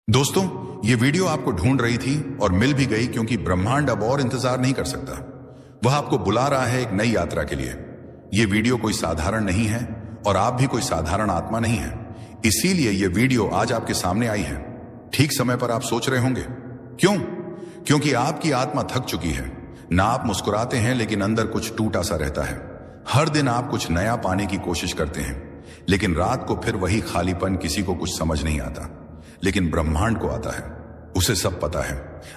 दोस्तों, ये वीडियो आपको ढूंढ रही थी और मिल भी गई क्योंकि ब्रह्मांड अब और इंतजार नहीं कर सकता। वह आपको बुला रहा है एक नई यात्रा के लिए। ये वीडियो कोई साधारण नहीं है और आप भी कोई साधारण आत्मा नहीं है। इसीलिए ये वीडियो आज आपके सामने आई है। ठीक समय पर आप सोच रहे होंगे क्यों? क्योंकि आपकी आत्मा थक चुकी है। ना आप मुस्कुराते हैं लेकिन अंदर कुछ टूटा सा रहता है। हर दिन आप कुछ नया पाने की कोशिश करते हैं लेकिन रात को फिर वही खालीपन। किसी को कुछ समझ नहीं आता लेकिन ब्रह्मांड को आता है। उसे सब पता है,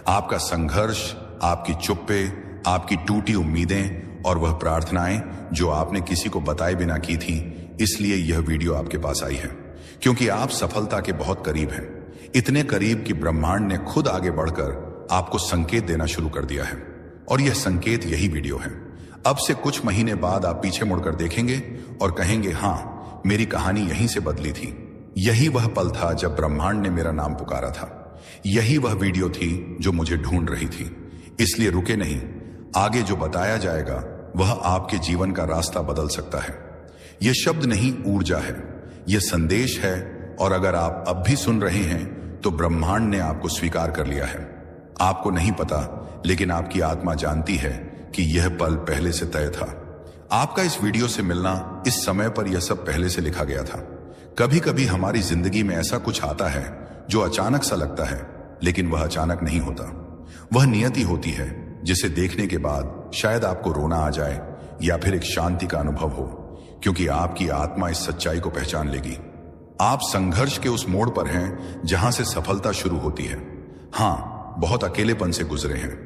आपका संघर्ष, आपकी चुप्पे, आपकी टूटी उम्मीदें और वह प्रार्थनाएं जो आपने किसी को बताए बिना की थी। इसलिए यह वीडियो आपके पास आई है क्योंकि आप सफलता के बहुत करीब हैं। इतने करीब कि ब्रह्मांड ने खुद आगे बढ़कर आपको संकेत देना शुरू कर दिया है और यह संकेत यही वीडियो है। अब से कुछ महीने बाद आप पीछे मुड़कर देखेंगे और कहेंगे, हाँ, मेरी कहानी यहीं से बदली थी। यही वह पल था जब ब्रह्मांड ने मेरा नाम पुकारा था। यही वह वीडियो थी जो मुझे ढूंढ रही थी। इसलिए रुके नहीं, आगे जो बताया जाएगा वह आपके जीवन का रास्ता बदल सकता है। यह शब्द नहीं, ऊर्जा है, यह संदेश है। और अगर आप अब भी सुन रहे हैं तो ब्रह्मांड ने आपको स्वीकार कर लिया है। आपको नहीं पता लेकिन आपकी आत्मा जानती है कि यह पल पहले से तय था। आपका इस वीडियो से मिलना, इस समय पर यह सब पहले से लिखा गया था। कभी कभी हमारी जिंदगी में ऐसा कुछ आता है जो अचानक सा लगता है लेकिन वह अचानक नहीं होता। वह नियति होती है जिसे देखने के बाद शायद आपको रोना आ जाए या फिर एक शांति का अनुभव हो, क्योंकि आपकी आत्मा इस सच्चाई को पहचान लेगी। आप संघर्ष के उस मोड़ पर हैं जहां से सफलता शुरू होती है। हाँ, बहुत अकेलेपन से गुजरे हैं,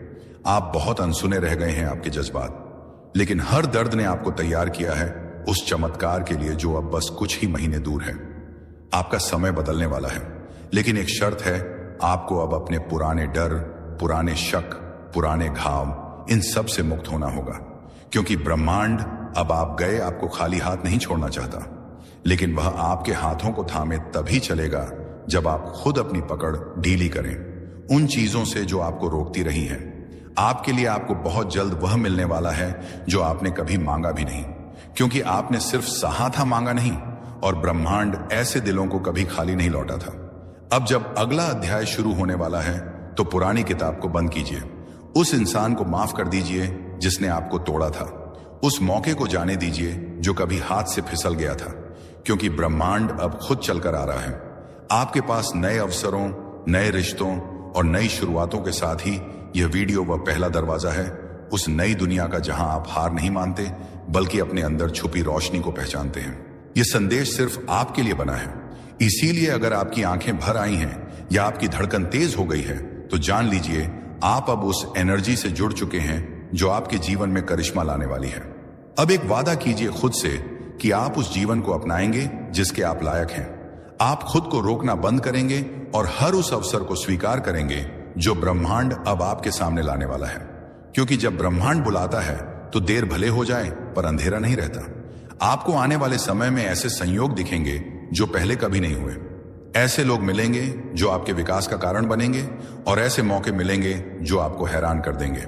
आप बहुत अनसुने रह गए हैं आपके जज्बात, लेकिन हर दर्द ने आपको तैयार किया है उस चमत्कार के लिए जो अब बस कुछ ही महीने दूर है। आपका समय बदलने वाला है लेकिन एक शर्त है, आपको अब अपने पुराने डर, पुराने शक, पुराने घाव, इन सब से मुक्त होना होगा। क्योंकि ब्रह्मांड अब आप गए आपको खाली हाथ नहीं छोड़ना चाहता, लेकिन वह आपके हाथों को थामे तभी चलेगा जब आप खुद अपनी पकड़ ढीली करें उन चीजों से जो आपको रोकती रही हैं। आपके लिए आपको बहुत जल्द वह मिलने वाला है जो आपने कभी मांगा भी नहीं, क्योंकि आपने सिर्फ सहा था, मांगा नहीं। और ब्रह्मांड ऐसे दिलों को कभी खाली नहीं लौटा था। अब जब अगला अध्याय शुरू होने वाला है तो पुरानी किताब को बंद कीजिए। उस इंसान को माफ कर दीजिए जिसने आपको तोड़ा था। उस मौके को जाने दीजिए जो कभी हाथ से फिसल गया था, क्योंकि ब्रह्मांड अब खुद चलकर आ रहा है आपके पास नए अवसरों, नए रिश्तों और नई शुरुआतों के साथ ही यह वीडियो वह पहला दरवाजा है उस नई दुनिया का जहां आप हार नहीं मानते बल्कि अपने अंदर छुपी रोशनी को पहचानते हैं। यह संदेश सिर्फ आपके लिए बना है। इसीलिए अगर आपकी आंखें भर आई हैं या आपकी धड़कन तेज हो गई है तो जान लीजिए आप अब उस एनर्जी से जुड़ चुके हैं जो आपके जीवन में करिश्मा लाने वाली है। अब एक वादा कीजिए खुद से कि आप उस जीवन को अपनाएंगे जिसके आप लायक हैं। आप खुद को रोकना बंद करेंगे और हर उस अवसर को स्वीकार करेंगे जो ब्रह्मांड अब आपके सामने लाने वाला है। क्योंकि जब ब्रह्मांड बुलाता है तो देर भले हो जाए पर अंधेरा नहीं रहता। आपको आने वाले समय में ऐसे संयोग दिखेंगे जो पहले कभी नहीं हुए। ऐसे लोग मिलेंगे जो आपके विकास का कारण बनेंगे और ऐसे मौके मिलेंगे जो आपको हैरान कर देंगे।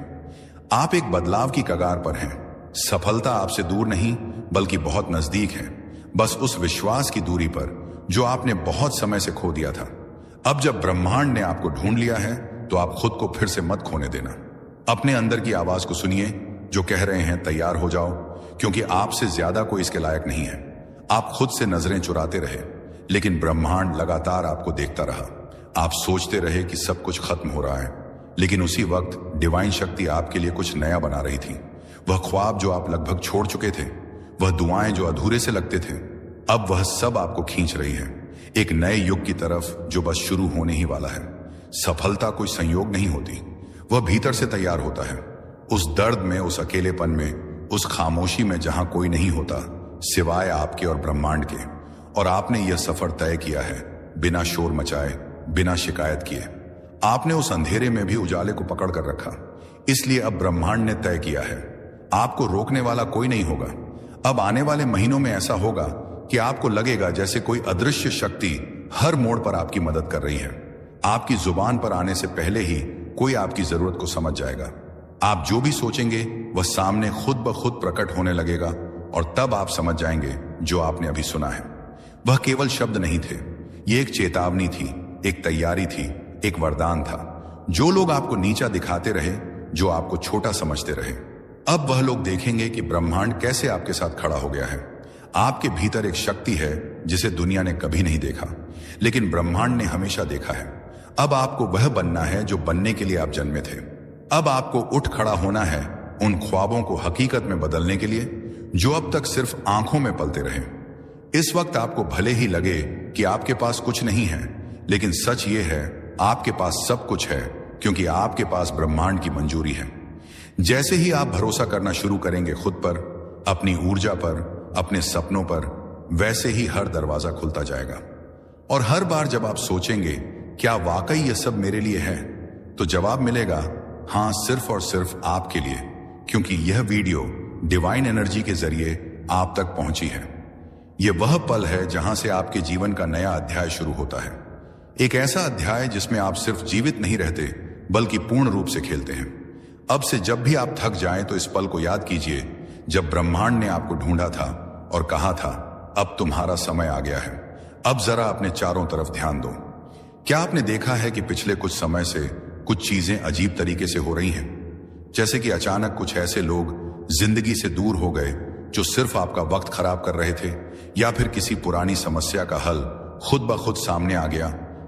आप एक बदलाव की कगार पर हैं। सफलता आपसे दूर नहीं बल्कि बहुत नजदीक है, बस उस विश्वास की दूरी पर जो आपने बहुत समय से खो दिया था। अब जब ब्रह्मांड ने आपको ढूंढ लिया है तो आप खुद को फिर से मत खोने देना। अपने अंदर की आवाज को सुनिए जो कह रहे हैं, तैयार हो जाओ, क्योंकि आपसे ज्यादा कोई इसके लायक नहीं है। आप खुद से नजरें चुराते रहे लेकिन ब्रह्मांड लगातार आपको देखता रहा। आप सोचते रहे कि सब कुछ खत्म हो रहा है, लेकिन उसी वक्त डिवाइन शक्ति आपके लिए कुछ नया बना रही थी। वह ख्वाब जो आप लगभग छोड़ चुके थे, वह दुआएं जो अधूरे से लगते थे, अब वह सब आपको खींच रही है एक नए युग की तरफ जो बस शुरू होने ही वाला है। सफलता कोई संयोग नहीं होती, वह भीतर से तैयार होता है। उस दर्द में, उस अकेलेपन में, उस खामोशी में जहां कोई नहीं होता सिवाय आपके और ब्रह्मांड के। और आपने यह सफर तय किया है बिना शोर मचाए, बिना शिकायत किए। आपने उस अंधेरे में भी उजाले को पकड़ कर रखा। इसलिए अब ब्रह्मांड ने तय किया है आपको रोकने वाला कोई नहीं होगा। अब आने वाले महीनों में ऐसा होगा कि आपको लगेगा जैसे कोई अदृश्य शक्ति हर मोड़ पर आपकी मदद कर रही है। आपकी जुबान पर आने से पहले ही कोई आपकी जरूरत को समझ जाएगा। आप जो भी सोचेंगे वह सामने खुद ब खुद प्रकट होने लगेगा और तब आप समझ जाएंगे जो आपने अभी सुना है वह केवल शब्द नहीं थे, ये एक चेतावनी थी, एक तैयारी थी, एक वरदान था। जो लोग आपको नीचा दिखाते रहे, जो आपको छोटा समझते रहे, अब वह लोग देखेंगे कि ब्रह्मांड कैसे आपके साथ खड़ा हो गया है। आपके भीतर एक शक्ति है जिसे दुनिया ने कभी नहीं देखा, लेकिन ब्रह्मांड ने हमेशा देखा है। अब आपको वह बनना है जो बनने के लिए आप जन्मे थे। अब आपको उठ खड़ा होना है उन ख्वाबों को हकीकत में बदलने के लिए जो अब तक सिर्फ आंखों में पलते रहे। इस वक्त आपको भले ही लगे कि आपके पास कुछ नहीं है, लेकिन सच ये है आपके पास सब कुछ है, क्योंकि आपके पास ब्रह्मांड की मंजूरी है। जैसे ही आप भरोसा करना शुरू करेंगे खुद पर, अपनी ऊर्जा पर, अपने सपनों पर, वैसे ही हर दरवाजा खुलता जाएगा। और हर बार जब आप सोचेंगे क्या वाकई ये सब मेरे लिए है, तो जवाब मिलेगा हां, सिर्फ और सिर्फ आपके लिए, क्योंकि यह वीडियो डिवाइन एनर्जी के जरिए आप तक पहुंची है। यह वह पल है जहां से आपके जीवन का नया अध्याय शुरू होता है। एक ऐसा अध्याय जिसमें आप सिर्फ जीवित नहीं रहते, बल्कि पूर्ण रूप से खेलते हैं। अब से जब भी आप थक जाएं तो इस पल को याद कीजिए जब ब्रह्मांड ने आपको ढूंढा था और कहा था अब तुम्हारा समय आ गया है। अब जरा अपने चारों तरफ ध्यान दो। क्या आपने देखा है कि पिछले कुछ समय से कुछ चीजें अजीब तरीके से हो रही हैं? जैसे कि अचानक कुछ ऐसे लोग जिंदगी से दूर हो गए जो सिर्फ आपका वक्त खराब कर रहे थे, या फिर किसी पुरानी समस्या का हल खुद ब खुद सामने आ गया,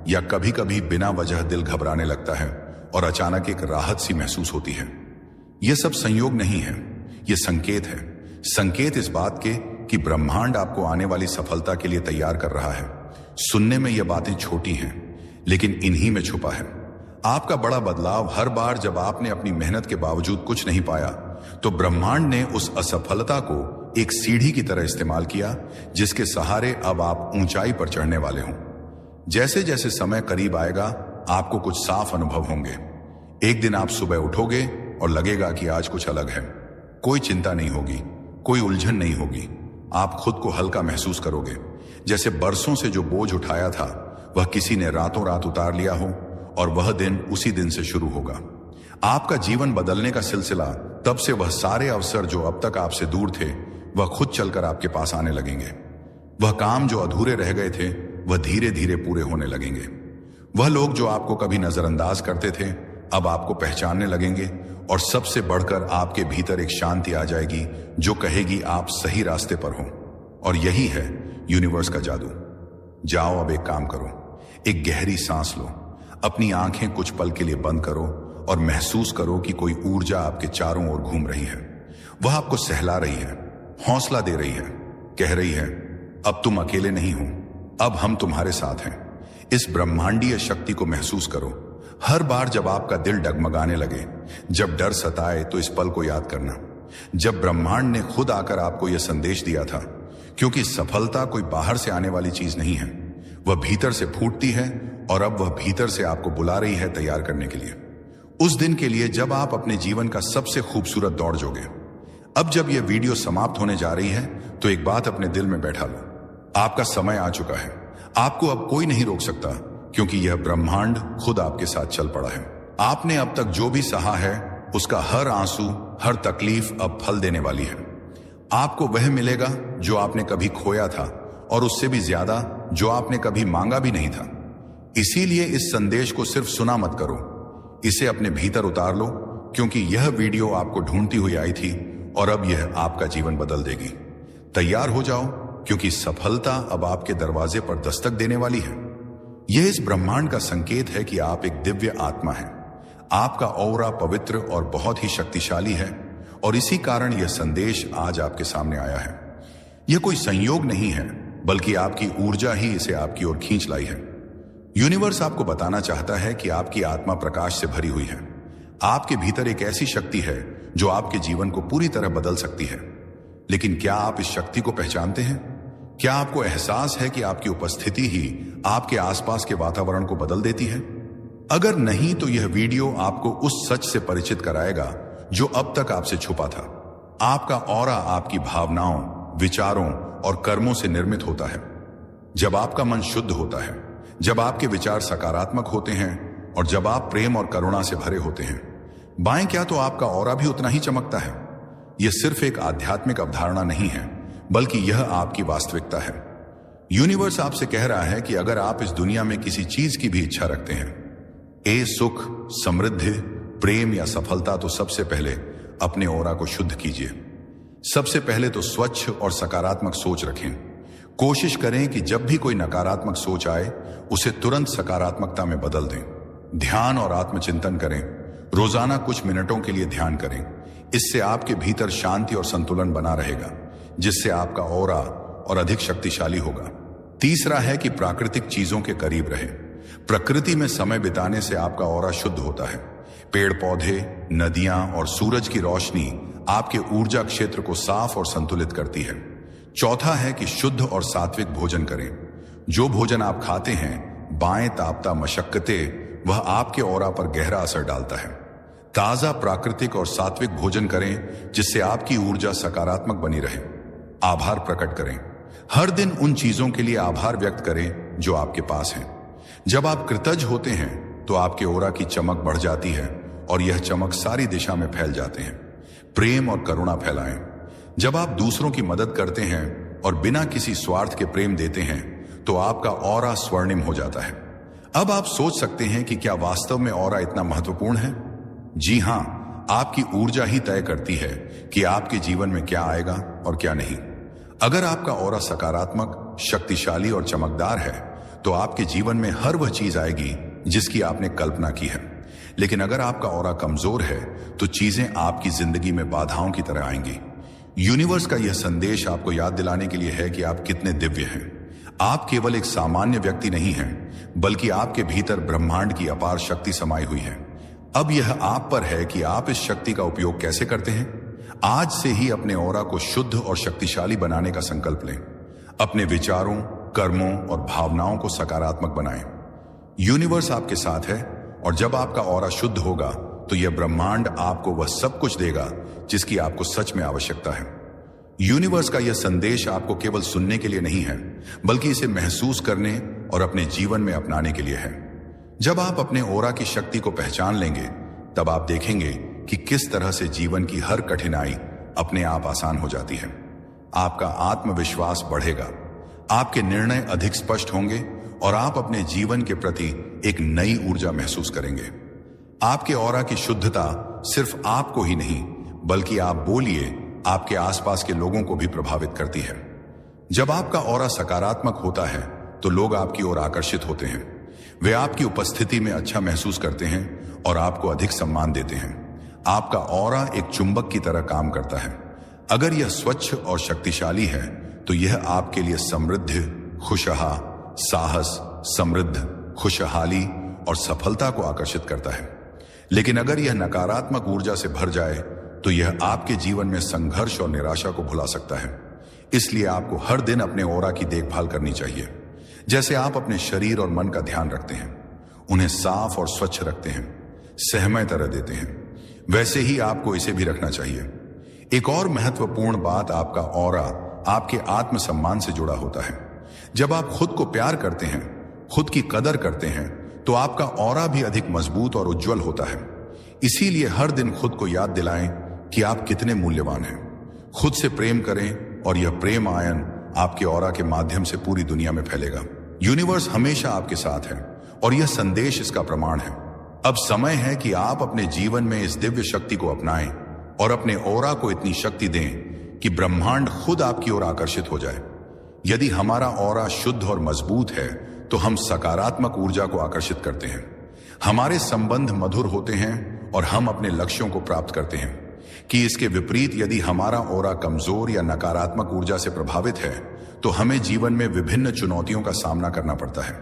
या कभी कभी बिना वजह दिल घबराने लगता है और अचानक एक राहत सी महसूस होती है। यह सब संयोग नहीं है, यह संकेत है। संकेत इस बात के कि ब्रह्मांड आपको आने वाली सफलता के लिए तैयार कर रहा है। सुनने में यह बातें छोटी हैं, लेकिन इन्हीं में छुपा है आपका बड़ा बदलाव। हर बार जब आपने अपनी मेहनत के बावजूद कुछ नहीं पाया, तो ब्रह्मांड ने उस असफलता को एक सीढ़ी की तरह इस्तेमाल किया, जिसके सहारे अब आप ऊंचाई पर चढ़ने वाले हों। जैसे जैसे समय करीब आएगा, आपको कुछ साफ अनुभव होंगे। एक दिन आप सुबह उठोगे और लगेगा कि आज कुछ अलग है। कोई चिंता नहीं होगी, कोई उलझन नहीं होगी। आप खुद को हल्का महसूस करोगे, जैसे बरसों से जो बोझ उठाया था वह किसी ने रातों रात उतार लिया हो, और वह दिन उसी दिन से शुरू होगा। आपका जीवन बदलने का सिलसिला तब से वह सारे अवसर जो अब तक आपसे दूर थे, वह खुद चलकर आपके पास आने लगेंगे। वह काम जो अधूरे रह गए थे, वह धीरे धीरे पूरे होने लगेंगे। वह लोग जो आपको कभी नजरअंदाज करते थे, अब आपको पहचानने लगेंगे। और सबसे बढ़कर आपके भीतर एक शांति आ जाएगी जो कहेगी आप सही रास्ते पर हो। और यही है यूनिवर्स का जादू। जाओ, अब एक काम करो, एक गहरी सांस लो, अपनी आंखें कुछ पल के लिए बंद करो और महसूस करो कि कोई ऊर्जा आपके चारों ओर घूम रही है। वह आपको सहला रही है, हौसला दे रही है, कह रही है अब तुम अकेले नहीं हो, अब हम तुम्हारे साथ हैं। इस ब्रह्मांडीय शक्ति को महसूस करो। हर बार जब आपका दिल डगमगाने लगे, जब डर सताए, तो इस पल को याद करना जब ब्रह्मांड ने खुद आकर आपको यह संदेश दिया था। क्योंकि सफलता कोई बाहर से आने वाली चीज नहीं है, वह भीतर से फूटती है, और अब वह भीतर से आपको बुला रही है तैयार करने के लिए, उस दिन के लिए जब आप अपने जीवन का सबसे खूबसूरत दौड़ जोगे। अब जब यह वीडियो समाप्त होने जा रही है, तो एक बात अपने दिल में बैठा लो, आपका समय आ चुका है। आपको अब कोई नहीं रोक सकता, क्योंकि यह ब्रह्मांड खुद आपके साथ चल पड़ा है। आपने अब तक जो भी सहा है, उसका हर आंसू, हर तकलीफ अब फल देने वाली है। आपको वह मिलेगा जो आपने कभी खोया था, और उससे भी ज्यादा जो आपने कभी मांगा भी नहीं था। इसीलिए इस संदेश को सिर्फ सुना मत करो, इसे अपने भीतर उतार लो, क्योंकि यह वीडियो आपको ढूंढती हुई आई थी, और अब यह आपका जीवन बदल देगी। तैयार हो जाओ, क्योंकि सफलता अब आपके दरवाजे पर दस्तक देने वाली है। यह इस ब्रह्मांड का संकेत है कि आप एक दिव्य आत्मा हैं। आपका औरा पवित्र और बहुत ही शक्तिशाली है, और इसी कारण यह संदेश आज आपके सामने आया है। यह कोई संयोग नहीं है, बल्कि आपकी ऊर्जा ही इसे आपकी ओर खींच लाई है। यूनिवर्स आपको बताना चाहता है कि आपकी आत्मा प्रकाश से भरी हुई है। आपके भीतर एक ऐसी शक्ति है जो आपके जीवन को पूरी तरह बदल सकती है। लेकिन क्या आप इस शक्ति को पहचानते हैं? क्या आपको एहसास है कि आपकी उपस्थिति ही आपके आसपास के वातावरण को बदल देती है? अगर नहीं, तो यह वीडियो आपको उस सच से परिचित कराएगा जो अब तक आपसे छुपा था। आपका ऑरा आपकी भावनाओं, विचारों और कर्मों से निर्मित होता है। जब आपका मन शुद्ध होता है, जब आपके विचार सकारात्मक होते हैं, और जब आप प्रेम और करुणा से भरे होते हैं, बाएं क्या तो आपका ऑरा भी उतना ही चमकता है। यह सिर्फ एक आध्यात्मिक अवधारणा नहीं है, बल्कि यह आपकी वास्तविकता है। यूनिवर्स आपसे कह रहा है कि अगर आप इस दुनिया में किसी चीज की भी इच्छा रखते हैं, सुख, समृद्धि, प्रेम या सफलता, तो सबसे पहले अपने ऑरा को शुद्ध कीजिए। सबसे पहले तो स्वच्छ और सकारात्मक सोच रखें। कोशिश करें कि जब भी कोई नकारात्मक सोच आए उसे तुरंत सकारात्मकता में बदल दें। ध्यान और आत्मचिंतन करें। रोजाना कुछ मिनटों के लिए ध्यान करें। इससे आपके भीतर शांति और संतुलन बना रहेगा, जिससे आपका ऑरा और अधिक शक्तिशाली होगा। तीसरा है कि प्राकृतिक चीजों के करीब रहें। प्रकृति में समय बिताने से आपका ऑरा शुद्ध होता है। पेड़ पौधे, नदियां और सूरज की रोशनी आपके ऊर्जा क्षेत्र को साफ और संतुलित करती है। चौथा है कि शुद्ध और सात्विक भोजन करें। जो भोजन आप खाते हैं, बाएं तापता मशक्कतें, वह आपके ऑरा पर गहरा असर डालता है। ताजा, प्राकृतिक और सात्विक भोजन करें, जिससे आपकी ऊर्जा सकारात्मक बनी रहे। आभार प्रकट करें। हर दिन उन चीजों के लिए आभार व्यक्त करें जो आपके पास हैं। जब आप कृतज्ञ होते हैं तो आपके ऑरा की चमक बढ़ जाती है और यह चमक सारी दिशा में फैल जाते हैं। प्रेम और करुणा फैलाएं। जब आप दूसरों की मदद करते हैं और बिना किसी स्वार्थ के प्रेम देते हैं तो आपका ऑरा स्वर्णिम हो जाता है। अब आप सोच सकते हैं कि क्या वास्तव में ऑरा इतना महत्वपूर्ण है? जी हां, आपकी ऊर्जा ही तय करती है कि आपके जीवन में क्या आएगा और क्या नहीं। अगर आपका ऑरा सकारात्मक, शक्तिशाली और चमकदार है तो आपके जीवन में हर वह चीज आएगी जिसकी आपने कल्पना की है। लेकिन अगर आपका ऑरा कमजोर है तो चीजें आपकी जिंदगी में बाधाओं की तरह आएंगी। यूनिवर्स का यह संदेश आपको याद दिलाने के लिए है कि आप कितने दिव्य हैं। आप केवल एक सामान्य व्यक्ति नहीं हैं, बल्कि आपके भीतर ब्रह्मांड की अपार शक्ति समाई हुई है। अब यह आप पर है कि आप इस शक्ति का उपयोग कैसे करते हैं। आज से ही अपने ऑरा को शुद्ध और शक्तिशाली बनाने का संकल्प लें। अपने विचारों, कर्मों और भावनाओं को सकारात्मक बनाएं। यूनिवर्स आपके साथ है और जब आपका ऑरा शुद्ध होगा तो यह ब्रह्मांड आपको वह सब कुछ देगा जिसकी आपको सच में आवश्यकता है। यूनिवर्स का यह संदेश आपको केवल सुनने के लिए नहीं है, बल्कि इसे महसूस करने और अपने जीवन में अपनाने के लिए है। जब आप अपने ऑरा की शक्ति को पहचान लेंगे, तब आप देखेंगे कि किस तरह से जीवन की हर कठिनाई अपने आप आसान हो जाती है। आपका आत्मविश्वास बढ़ेगा, आपके निर्णय अधिक स्पष्ट होंगे और आप अपने जीवन के प्रति एक नई ऊर्जा महसूस करेंगे। आपके ऑरा की शुद्धता सिर्फ आपको ही नहीं, बल्कि आप बोलिए आपके आसपास के लोगों को भी प्रभावित करती है। जब आपका ऑरा सकारात्मक होता है तो लोग आपकी ओर आकर्षित होते हैं। वे आपकी उपस्थिति में अच्छा महसूस करते हैं और आपको अधिक सम्मान देते हैं। आपका ऑरा एक चुंबक की तरह काम करता है। अगर यह स्वच्छ और शक्तिशाली है तो यह आपके लिए समृद्धि, खुशहा, साहस, समृद्ध, खुशहाली और सफलता को आकर्षित करता है। लेकिन अगर यह नकारात्मक ऊर्जा से भर जाए तो यह आपके जीवन में संघर्ष और निराशा को भुला सकता है। इसलिए आपको हर दिन अपने ऑरा की देखभाल करनी चाहिए। जैसे आप अपने शरीर और मन का ध्यान रखते हैं, उन्हें साफ और स्वच्छ रखते हैं, सहमय तरह देते हैं, वैसे ही आपको इसे भी रखना चाहिए। एक और महत्वपूर्ण बात, आपका ऑरा आपके आत्मसम्मान से जुड़ा होता है। जब आप खुद को प्यार करते हैं, खुद की कदर करते हैं, तो आपका ऑरा भी अधिक मजबूत और उज्जवल होता है। इसीलिए हर दिन खुद को याद दिलाएं कि आप कितने मूल्यवान हैं। खुद से प्रेम करें और यह प्रेम आयन आपके ऑरा के माध्यम से पूरी दुनिया में फैलेगा। यूनिवर्स हमेशा आपके साथ है और यह संदेश इसका प्रमाण है। अब समय है कि आप अपने जीवन में इस दिव्य शक्ति को अपनाएं और अपने ऑरा को इतनी शक्ति दें कि ब्रह्मांड खुद आपकी ओर आकर्षित हो जाए। यदि हमारा ऑरा शुद्ध और मजबूत है तो हम सकारात्मक ऊर्जा को आकर्षित करते हैं, हमारे संबंध मधुर होते हैं और हम अपने लक्ष्यों को प्राप्त करते हैं। कि इसके विपरीत यदि हमारा ऑरा कमजोर या नकारात्मक ऊर्जा से प्रभावित है तो हमें जीवन में विभिन्न चुनौतियों का सामना करना पड़ता है।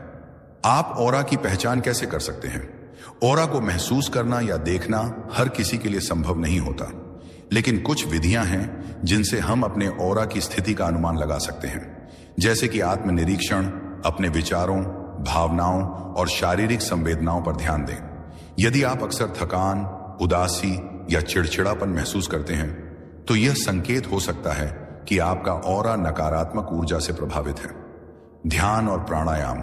आप ऑरा की पहचान कैसे कर सकते हैं? ऑरा को महसूस करना या देखना हर किसी के लिए संभव नहीं होता, लेकिन कुछ विधियां हैं जिनसे हम अपने ऑरा की स्थिति का अनुमान लगा सकते हैं। जैसे कि आत्मनिरीक्षण, अपने विचारों, भावनाओं और शारीरिक संवेदनाओं पर ध्यान दें। यदि आप अक्सर थकान, उदासी या चिड़चिड़ापन महसूस करते हैं तो यह संकेत हो सकता है कि आपका ऑरा नकारात्मक ऊर्जा से प्रभावित है। ध्यान और प्राणायाम।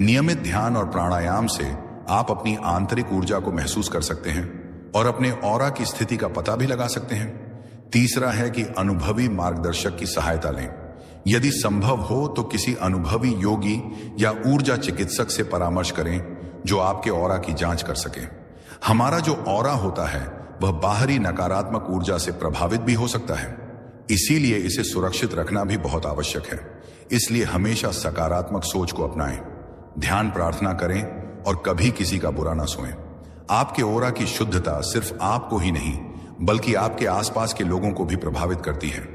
नियमित ध्यान और प्राणायाम से आप अपनी आंतरिक ऊर्जा को महसूस कर सकते हैं और अपने ऑरा की स्थिति का पता भी लगा सकते हैं। तीसरा है कि अनुभवी मार्गदर्शक की सहायता लें। यदि संभव हो तो किसी अनुभवी योगी या ऊर्जा चिकित्सक से परामर्श करें जो आपके ऑरा की जांच कर सके। हमारा जो ऑरा होता है वह बाहरी नकारात्मक ऊर्जा से प्रभावित भी हो सकता है, इसीलिए इसे सुरक्षित रखना भी बहुत आवश्यक है। इसलिए हमेशा सकारात्मक सोच को अपनाएं, ध्यान प्रार्थना करें और कभी किसी का बुरा ना सोएं। आपके ऑरा की शुद्धता सिर्फ आपको ही नहीं बल्कि आपके आसपास के लोगों को भी प्रभावित करती है।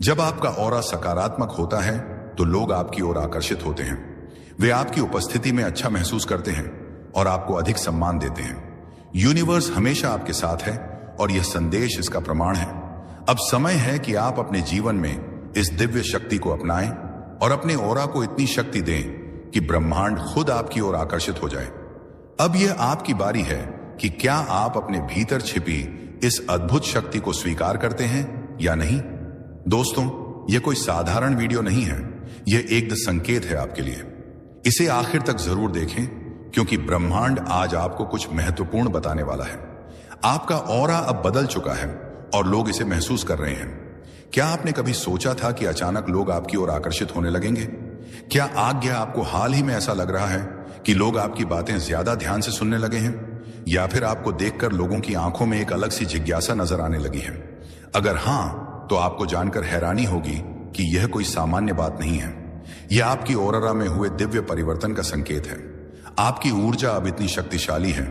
जब आपका ऑरा सकारात्मक होता है तो लोग आपकी ओर आकर्षित होते हैं। वे आपकी उपस्थिति में अच्छा महसूस करते हैं और आपको अधिक सम्मान देते हैं। यूनिवर्स हमेशा आपके साथ है और यह संदेश इसका प्रमाण है। अब समय है कि आप अपने जीवन में इस दिव्य शक्ति को अपनाएं और अपने ऑरा को इतनी शक्ति दें कि ब्रह्मांड खुद आपकी ओर आकर्षित हो जाए। अब यह आपकी बारी है कि क्या आप अपने भीतर छिपी इस अद्भुत शक्ति को स्वीकार करते हैं या नहीं। दोस्तों, यह कोई साधारण वीडियो नहीं है, यह एक संकेत है आपके लिए। इसे आखिर तक जरूर देखें क्योंकि ब्रह्मांड आज आपको कुछ महत्वपूर्ण बताने वाला है। आपका ऑरा अब बदल चुका है और लोग इसे महसूस कर रहे हैं। क्या आपने कभी सोचा था कि अचानक लोग आपकी ओर आकर्षित होने लगेंगे? क्या आज्ञा आपको हाल ही में ऐसा लग रहा है कि लोग आपकी बातें ज्यादा ध्यान से सुनने लगे हैं, या फिर आपको देखकर लोगों की आंखों में एक अलग सी जिज्ञासा नजर आने लगी है? अगर हां, तो आपको जानकर हैरानी होगी कि यह कोई सामान्य बात नहीं है। यह आपकी ऑरा में हुए दिव्य परिवर्तन का संकेत है। आपकी ऊर्जा अब इतनी शक्तिशाली है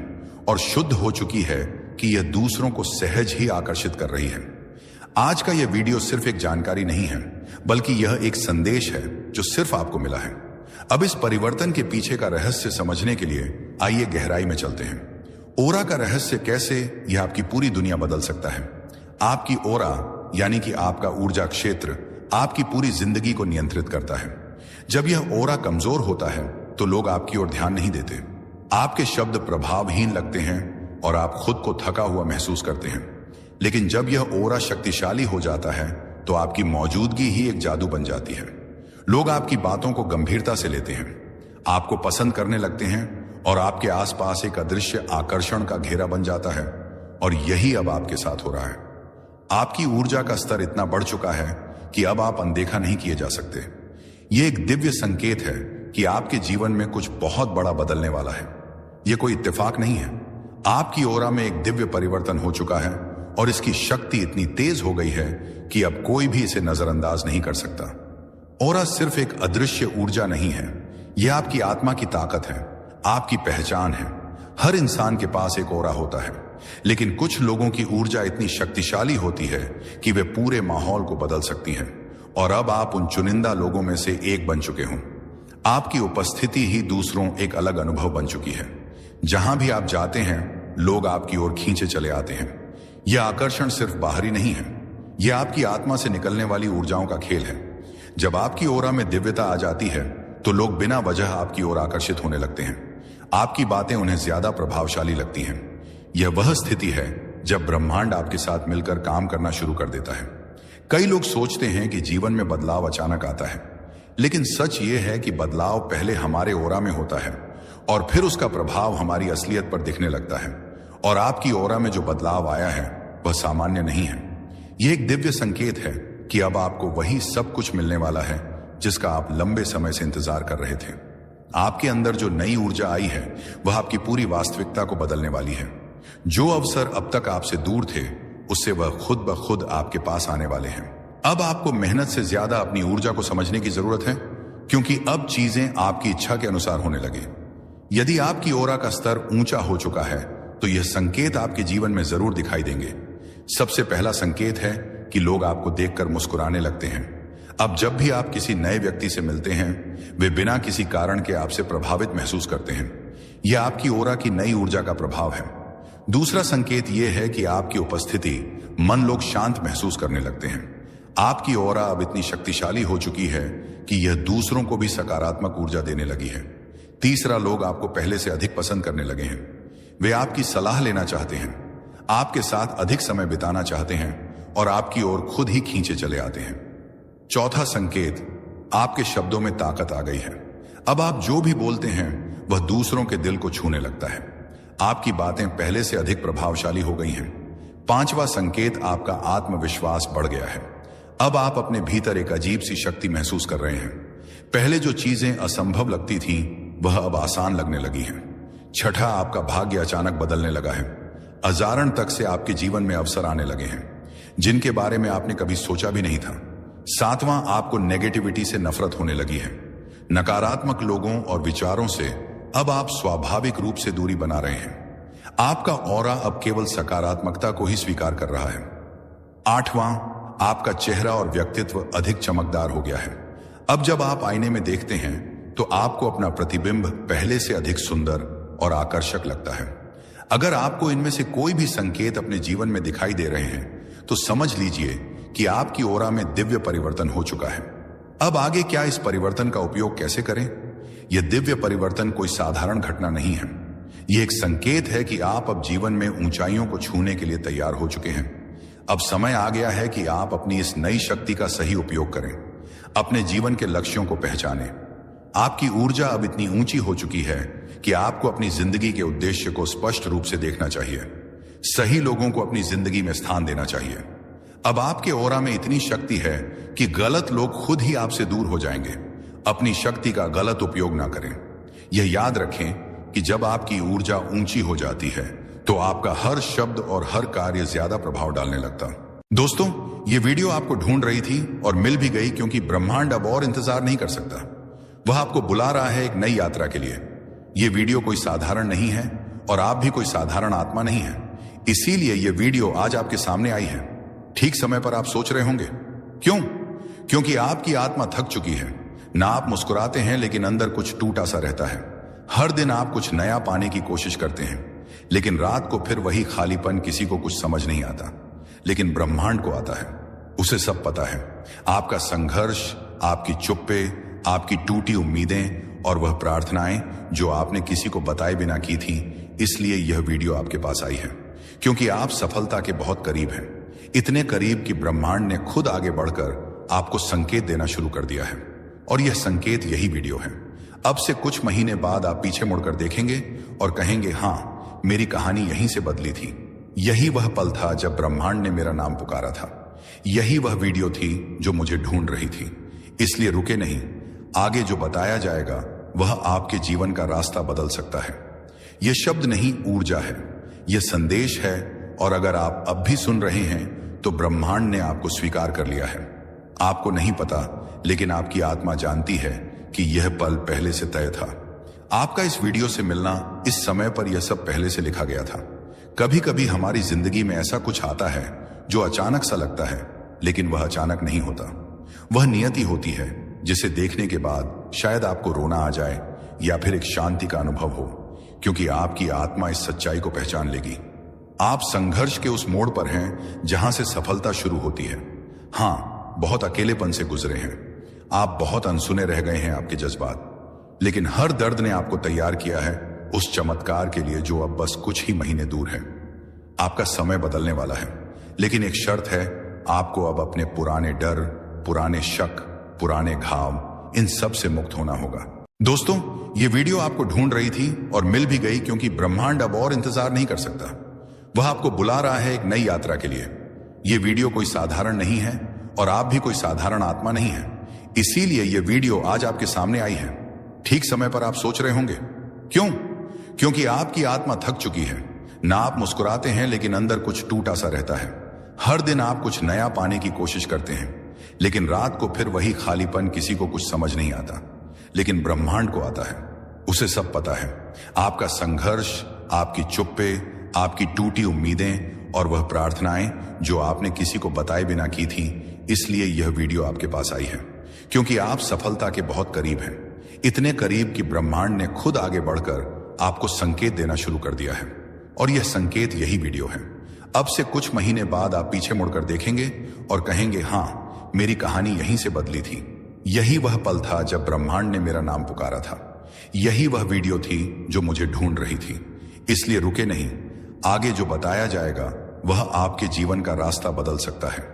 और शुद्ध हो चुकी है कि यह दूसरों को सहज ही आकर्षित कर रही है। आज का यह वीडियो सिर्फ एक जानकारी नहीं है बल्कि यह एक संदेश है जो सिर्फ आपको मिला है। अब इस परिवर्तन के पीछे का रहस्य समझने के लिए आइए गहराई में चलते हैं। ओरा का रहस्य कैसे यह आपकी पूरी दुनिया बदल सकता है। आपकी ओरा यानी कि आपका ऊर्जा क्षेत्र आपकी पूरी जिंदगी को नियंत्रित करता है। जब यह ओरा कमजोर होता है तो लोग आपकी ओर ध्यान नहीं देते, आपके शब्द प्रभावहीन लगते हैं और आप खुद को थका हुआ महसूस करते हैं। लेकिन जब यह ओरा शक्तिशाली हो जाता है तो आपकी मौजूदगी ही एक जादू बन जाती है। लोग आपकी बातों को गंभीरता से लेते हैं, आपको पसंद करने लगते हैं और आपके आसपास एक अदृश्य आकर्षण का घेरा बन जाता है। और यही अब आपके साथ हो रहा है। आपकी ऊर्जा का स्तर इतना बढ़ चुका है कि अब आप अनदेखा नहीं किए जा सकते। यह एक दिव्य संकेत है कि आपके जीवन में कुछ बहुत बड़ा बदलने वाला है। यह कोई इत्तेफाक नहीं है। आपकी ओरा में एक दिव्य परिवर्तन हो चुका है और इसकी शक्ति इतनी तेज हो गई है कि अब कोई भी इसे नजरअंदाज नहीं कर सकता। ओरा सिर्फ एक अदृश्य ऊर्जा नहीं है, यह आपकी आत्मा की ताकत है, आपकी पहचान है। हर इंसान के पास एक ओरा होता है, लेकिन कुछ लोगों की ऊर्जा इतनी शक्तिशाली होती है कि वे पूरे माहौल को बदल सकती हैं। और अब आप उन चुनिंदा लोगों में से एक बन चुके हों। आपकी उपस्थिति ही दूसरों एक अलग अनुभव बन चुकी है। जहां भी आप जाते हैं लोग आपकी ओर खींचे चले आते हैं। यह आकर्षण सिर्फ बाहरी नहीं है, यह आपकी आत्मा से निकलने वाली ऊर्जाओं का खेल है। जब आपकी ओरा में दिव्यता आ जाती है तो लोग बिना वजह आपकी ओर आकर्षित होने लगते हैं। आपकी बातें उन्हें ज्यादा प्रभावशाली लगती हैं। यह वह स्थिति है जब ब्रह्मांड आपके साथ मिलकर काम करना शुरू कर देता है। कई लोग सोचते हैं कि जीवन में बदलाव अचानक आता है, लेकिन सच यह है कि बदलाव पहले हमारे ओरा में होता है और फिर उसका प्रभाव हमारी असलियत पर दिखने लगता है। और आपकी ओरा में जो बदलाव आया है वह सामान्य नहीं है। यह एक दिव्य संकेत है कि अब आपको वही सब कुछ मिलने वाला है जिसका आप लंबे समय से इंतजार कर रहे थे। आपके अंदर जो नई ऊर्जा आई है वह आपकी पूरी वास्तविकता को बदलने वाली है। जो अवसर अब तक आपसे दूर थे उससे वह खुद ब खुद आपके पास आने वाले हैं। अब आपको मेहनत से ज्यादा अपनी ऊर्जा को समझने की जरूरत है, क्योंकि अब चीजें आपकी इच्छा के अनुसार होने लगे। यदि आपकी ओरा का स्तर ऊंचा हो चुका है तो यह संकेत आपके जीवन में जरूर दिखाई देंगे। सबसे पहला संकेत है कि लोग आपको देखकर मुस्कुराने लगते हैं। अब जब भी आप किसी नए व्यक्ति से मिलते हैं वे बिना किसी कारण के आपसे प्रभावित महसूस करते हैं। यह आपकी ओरा की नई ऊर्जा का प्रभाव है। दूसरा संकेत यह है कि आपकी उपस्थिति मन लोग शांत महसूस करने लगते हैं। आपकी ओरा अब इतनी शक्तिशाली हो चुकी है कि यह दूसरों को भी सकारात्मक ऊर्जा देने लगी है। तीसरा, लोग आपको पहले से अधिक पसंद करने लगे हैं। वे आपकी सलाह लेना चाहते हैं, आपके साथ अधिक समय बिताना चाहते हैं और आपकी ओर खुद ही खींचे चले आते हैं। चौथा संकेत, आपके शब्दों में ताकत आ गई है। अब आप जो भी बोलते हैं वह दूसरों के दिल को छूने लगता है। आपकी बातें पहले से अधिक प्रभावशाली हो गई हैं। पांचवा संकेत, आपका आत्मविश्वास बढ़ गया है। अब आप अपने भीतर एक अजीब सी शक्ति महसूस कर रहे हैं। पहले जो चीजें असंभव लगती थीं, वह अब आसान लगने लगी हैं। छठा, आपका भाग्य अचानक बदलने लगा है। अजारण तक से आपके जीवन में अवसर आने लगे हैं जिनके बारे में आपने कभी सोचा भी नहीं था। सातवां, आपको नेगेटिविटी से नफरत होने लगी है। नकारात्मक लोगों और विचारों से अब आप स्वाभाविक रूप से दूरी बना रहे हैं। आपका ऑरा अब केवल सकारात्मकता को ही स्वीकार कर रहा है। आठवां, आपका चेहरा और व्यक्तित्व अधिक चमकदार हो गया है। अब जब आप आईने में देखते हैं तो आपको अपना प्रतिबिंब पहले से अधिक सुंदर और आकर्षक लगता है। अगर आपको इनमें से कोई भी संकेत अपने जीवन में दिखाई दे रहे हैं तो समझ लीजिए कि आपकी ओरा में दिव्य परिवर्तन हो चुका है। अब आगे क्या, इस परिवर्तन का उपयोग कैसे करें? यह दिव्य परिवर्तन कोई साधारण घटना नहीं है। यह एक संकेत है कि आप अब जीवन में ऊंचाइयों को छूने के लिए तैयार हो चुके हैं। अब समय आ गया है कि आप अपनी इस नई शक्ति का सही उपयोग करें, अपने जीवन के लक्ष्यों को पहचानें। आपकी ऊर्जा अब इतनी ऊंची हो चुकी है कि आपको अपनी जिंदगी के उद्देश्य को स्पष्ट रूप से देखना चाहिए। सही लोगों को अपनी जिंदगी में स्थान देना चाहिए। अब आपके ओरा में इतनी शक्ति है कि गलत लोग खुद ही आपसे दूर हो जाएंगे। अपनी शक्ति का गलत उपयोग ना करें। यह याद रखें कि जब आपकी ऊर्जा ऊंची हो जाती है तो आपका हर शब्द और हर कार्य ज्यादा प्रभाव डालने लगता। दोस्तों, ये वीडियो आपको ढूंढ रही थी और मिल भी गई, क्योंकि ब्रह्मांड अब और इंतजार नहीं कर सकता। वह आपको बुला रहा है एक नई यात्रा के लिए। यह वीडियो कोई साधारण नहीं है और आप भी कोई साधारण आत्मा नहीं है। इसीलिए यह वीडियो आज आपके सामने आई है। ठीक समय पर आप सोच रहे होंगे, क्यों? क्योंकि आपकी आत्मा थक चुकी है। ना आप मुस्कुराते हैं, लेकिन अंदर कुछ टूटा सा रहता है। हर दिन आप कुछ नया पाने की कोशिश करते हैं, लेकिन रात को फिर वही खालीपन। किसी को कुछ समझ नहीं आता, लेकिन ब्रह्मांड को आता है। उसे सब पता है। आपका संघर्ष, आपकी चुप्पे, आपकी टूटी उम्मीदें और वह प्रार्थनाएं जो आपने किसी को बताए बिना की थी। इसलिए यह वीडियो आपके पास आई है, क्योंकि आप सफलता के बहुत करीब हैं। इतने करीब कि ब्रह्मांड ने खुद आगे बढ़कर आपको संकेत देना शुरू कर दिया है। और यह संकेत यही वीडियो है। अब से कुछ महीने बाद आप पीछे मुड़कर देखेंगे और कहेंगे, हाँ, मेरी कहानी यहीं से बदली थी। यही वह पल था जब ब्रह्मांड ने मेरा नाम पुकारा था। यही वह वीडियो थी जो मुझे ढूंढ रही थी। इसलिए रुके नहीं। आगे जो बताया जाएगा वह आपके जीवन का रास्ता बदल सकता है। यह शब्द नहीं, ऊर्जा है। यह संदेश है। और अगर आप अब भी सुन रहे हैं तो ब्रह्मांड ने आपको स्वीकार कर लिया है। आपको नहीं पता, लेकिन आपकी आत्मा जानती है कि यह पल पहले से तय था। आपका इस वीडियो से मिलना, इस समय पर यह सब पहले से लिखा गया था। कभी कभी हमारी जिंदगी में ऐसा कुछ आता है जो अचानक सा लगता है, लेकिन वह अचानक नहीं होता। वह नियति होती है जिसे देखने के बाद शायद आपको रोना आ जाए या फिर एक शांति का अनुभव हो, क्योंकि आपकी आत्मा इस सच्चाई को पहचान लेगी। आप संघर्ष के उस मोड़ पर हैं जहां से सफलता शुरू होती है। हाँ, बहुत अकेलेपन से गुजरे हैं। आप बहुत अनसुने रह गए हैं आपके जज्बात, लेकिन हर दर्द ने आपको तैयार किया है उस चमत्कार के लिए जो अब बस कुछ ही महीने दूर है। आपका समय बदलने वाला है, लेकिन एक शर्त है, आपको अब अपने पुराने डर, पुराने शक, पुराने घाव, इन सब से मुक्त होना होगा। दोस्तों, ये वीडियो आपको ढूंढ रही थी और मिल भी गई, क्योंकि ब्रह्मांड अब और इंतजार नहीं कर सकता। वह आपको बुला रहा है एक नई यात्रा के लिए। यह वीडियो कोई साधारण नहीं है और आप भी कोई साधारण आत्मा नहीं है। इसीलिए यह वीडियो आज आपके सामने आई है। ठीक समय पर आप सोच रहे होंगे, क्यों? क्योंकि आपकी आत्मा थक चुकी है। ना आप मुस्कुराते हैं, लेकिन अंदर कुछ टूटा सा रहता है। हर दिन आप कुछ नया पाने की कोशिश करते हैं, लेकिन रात को फिर वही खालीपन। किसी को कुछ समझ नहीं आता, लेकिन ब्रह्मांड को आता है। उसे सब पता है। आपका संघर्ष, आपकी चुप्पे, आपकी टूटी उम्मीदें और वह प्रार्थनाएं जो आपने किसी को बताए बिना की थी। इसलिए यह वीडियो आपके पास आई है, क्योंकि आप सफलता के बहुत करीब हैं। इतने करीब कि ब्रह्मांड ने खुद आगे बढ़कर आपको संकेत देना शुरू कर दिया है। और यह संकेत यही वीडियो है। अब से कुछ महीने बाद आप पीछे मुड़कर देखेंगे और कहेंगे, हाँ, मेरी कहानी यहीं से बदली थी। यही वह पल था जब ब्रह्मांड ने मेरा नाम पुकारा था। यही वह वीडियो थी जो मुझे ढूंढ रही थी। इसलिए रुके नहीं। आगे जो बताया जाएगा वह आपके जीवन का रास्ता बदल सकता है।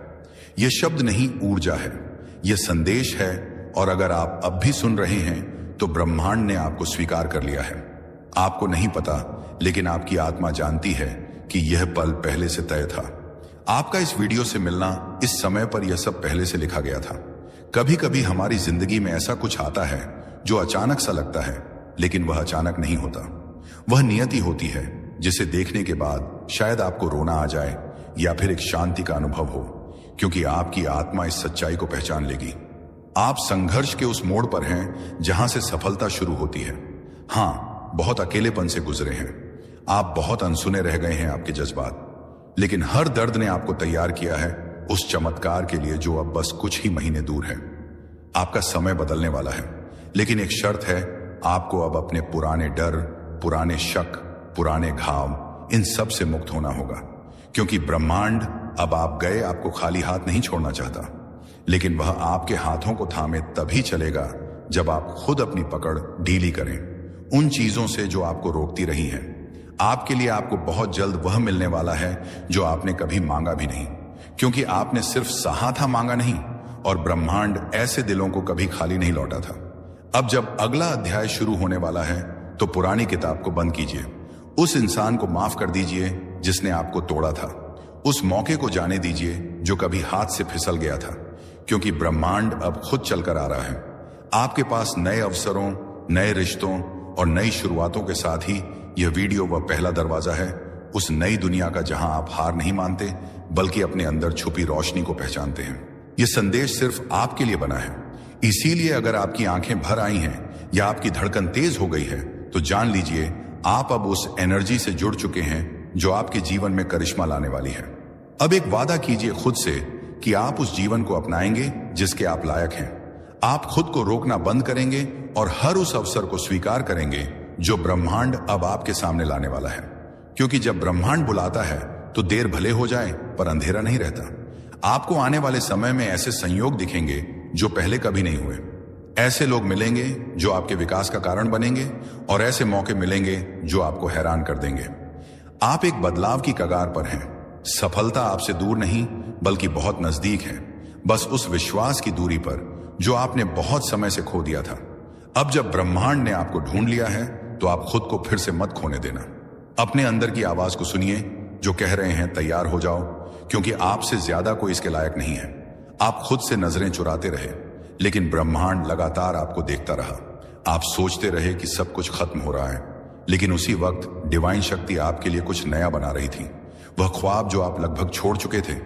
यह शब्द नहीं, ऊर्जा है। यह संदेश है। और अगर आप अब भी सुन रहे हैं तो ब्रह्मांड ने आपको स्वीकार कर लिया है। आपको नहीं पता, लेकिन आपकी आत्मा जानती है कि यह पल पहले से तय था। आपका इस वीडियो से मिलना, इस समय पर यह सब पहले से लिखा गया था। कभी कभी हमारी जिंदगी में ऐसा कुछ आता है जो अचानक सा लगता है, लेकिन वह अचानक नहीं होता। वह नियति होती है जिसे देखने के बाद शायद आपको रोना आ जाए या फिर एक शांति का अनुभव हो, क्योंकि आपकी आत्मा इस सच्चाई को पहचान लेगी। आप संघर्ष के उस मोड़ पर हैं जहां से सफलता शुरू होती है। हाँ, बहुत अकेलेपन से गुजरे हैं, आप बहुत अनसुने रह गए हैं आपके जज्बात, लेकिन हर दर्द ने आपको तैयार किया है उस चमत्कार के लिए जो अब बस कुछ ही महीने दूर है। आपका समय बदलने वाला है, लेकिन एक शर्त है, आपको अब अपने पुराने डर, पुराने शक, पुराने घाव, इन सब से मुक्त होना होगा, क्योंकि ब्रह्मांड अब आप गए आपको खाली हाथ नहीं छोड़ना चाहता, लेकिन वह आपके हाथों को थामे तभी चलेगा जब आप खुद अपनी पकड़ ढीली करें उन चीजों से जो आपको रोकती रही हैं। आपके लिए आपको बहुत जल्द वह मिलने वाला है जो आपने कभी मांगा भी नहीं, क्योंकि आपने सिर्फ सहा था, मांगा नहीं, और ब्रह्मांड ऐसे दिलों को कभी खाली नहीं लौटा था। अब जब अगला अध्याय शुरू होने वाला है तो पुरानी किताब को बंद कीजिए, उस इंसान को माफ कर दीजिए जिसने आपको तोड़ा था, उस मौके को जाने दीजिए जो कभी हाथ से फिसल गया था, क्योंकि ब्रह्मांड अब खुद चलकर आ रहा है आपके पास नए अवसरों, नए रिश्तों और नई शुरुआतों के साथ ही यह वीडियो वह पहला दरवाजा है उस नई दुनिया का जहां आप हार नहीं मानते बल्कि अपने अंदर छुपी रोशनी को पहचानते हैं। यह संदेश सिर्फ आपके लिए बना है, इसीलिए अगर आपकी आंखें भर आई हैं या आपकी धड़कन तेज हो गई है तो जान लीजिए आप अब उस एनर्जी से जुड़ चुके हैं जो आपके जीवन में करिश्मा लाने वाली है। अब एक वादा कीजिए खुद से कि आप उस जीवन को अपनाएंगे जिसके आप लायक हैं। आप खुद को रोकना बंद करेंगे और हर उस अवसर को स्वीकार करेंगे जो ब्रह्मांड अब आपके सामने लाने वाला है, क्योंकि जब ब्रह्मांड बुलाता है तो देर भले हो जाए पर अंधेरा नहीं रहता। आपको आने वाले समय में ऐसे संयोग दिखेंगे जो पहले कभी नहीं हुए, ऐसे लोग मिलेंगे जो आपके विकास का कारण बनेंगे और ऐसे मौके मिलेंगे जो आपको हैरान कर देंगे। आप एक बदलाव की कगार पर हैं, सफलता आपसे दूर नहीं बल्कि बहुत नजदीक है, बस उस विश्वास की दूरी पर जो आपने बहुत समय से खो दिया था। अब जब ब्रह्मांड ने आपको ढूंढ लिया है तो आप खुद को फिर से मत खोने देना। अपने अंदर की आवाज को सुनिए जो कह रहे हैं तैयार हो जाओ, क्योंकि आपसे ज्यादा कोई इसके लायक नहीं है। आप खुद से नजरें चुराते रहे, लेकिन ब्रह्मांड लगातार आपको देखता रहा। आप सोचते रहे कि सब कुछ खत्म हो रहा है, लेकिन उसी वक्त डिवाइन शक्ति आपके लिए कुछ नया बना रही थी। वह ख्वाब जो आप लगभग छोड़ चुके थे,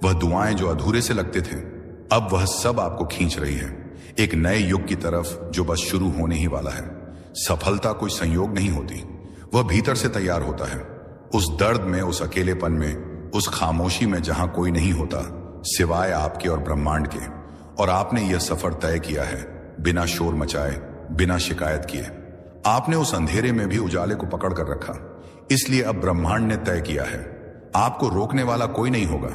वह दुआएं जो अधूरे से लगते थे, अब वह सब आपको खींच रही है एक नए युग की तरफ जो बस शुरू होने ही वाला है। सफलता कोई संयोग नहीं होती, वह भीतर से तैयार होता है, उस दर्द में, उस अकेलेपन में, उस खामोशी में जहां कोई नहीं होता सिवाय आपके और ब्रह्मांड के। और आपने यह सफर तय किया है बिना शोर मचाए, बिना शिकायत किए। आपने उस अंधेरे में भी उजाले को पकड़ कर रखा, इसलिए अब ब्रह्मांड ने तय किया है आपको रोकने वाला कोई नहीं होगा।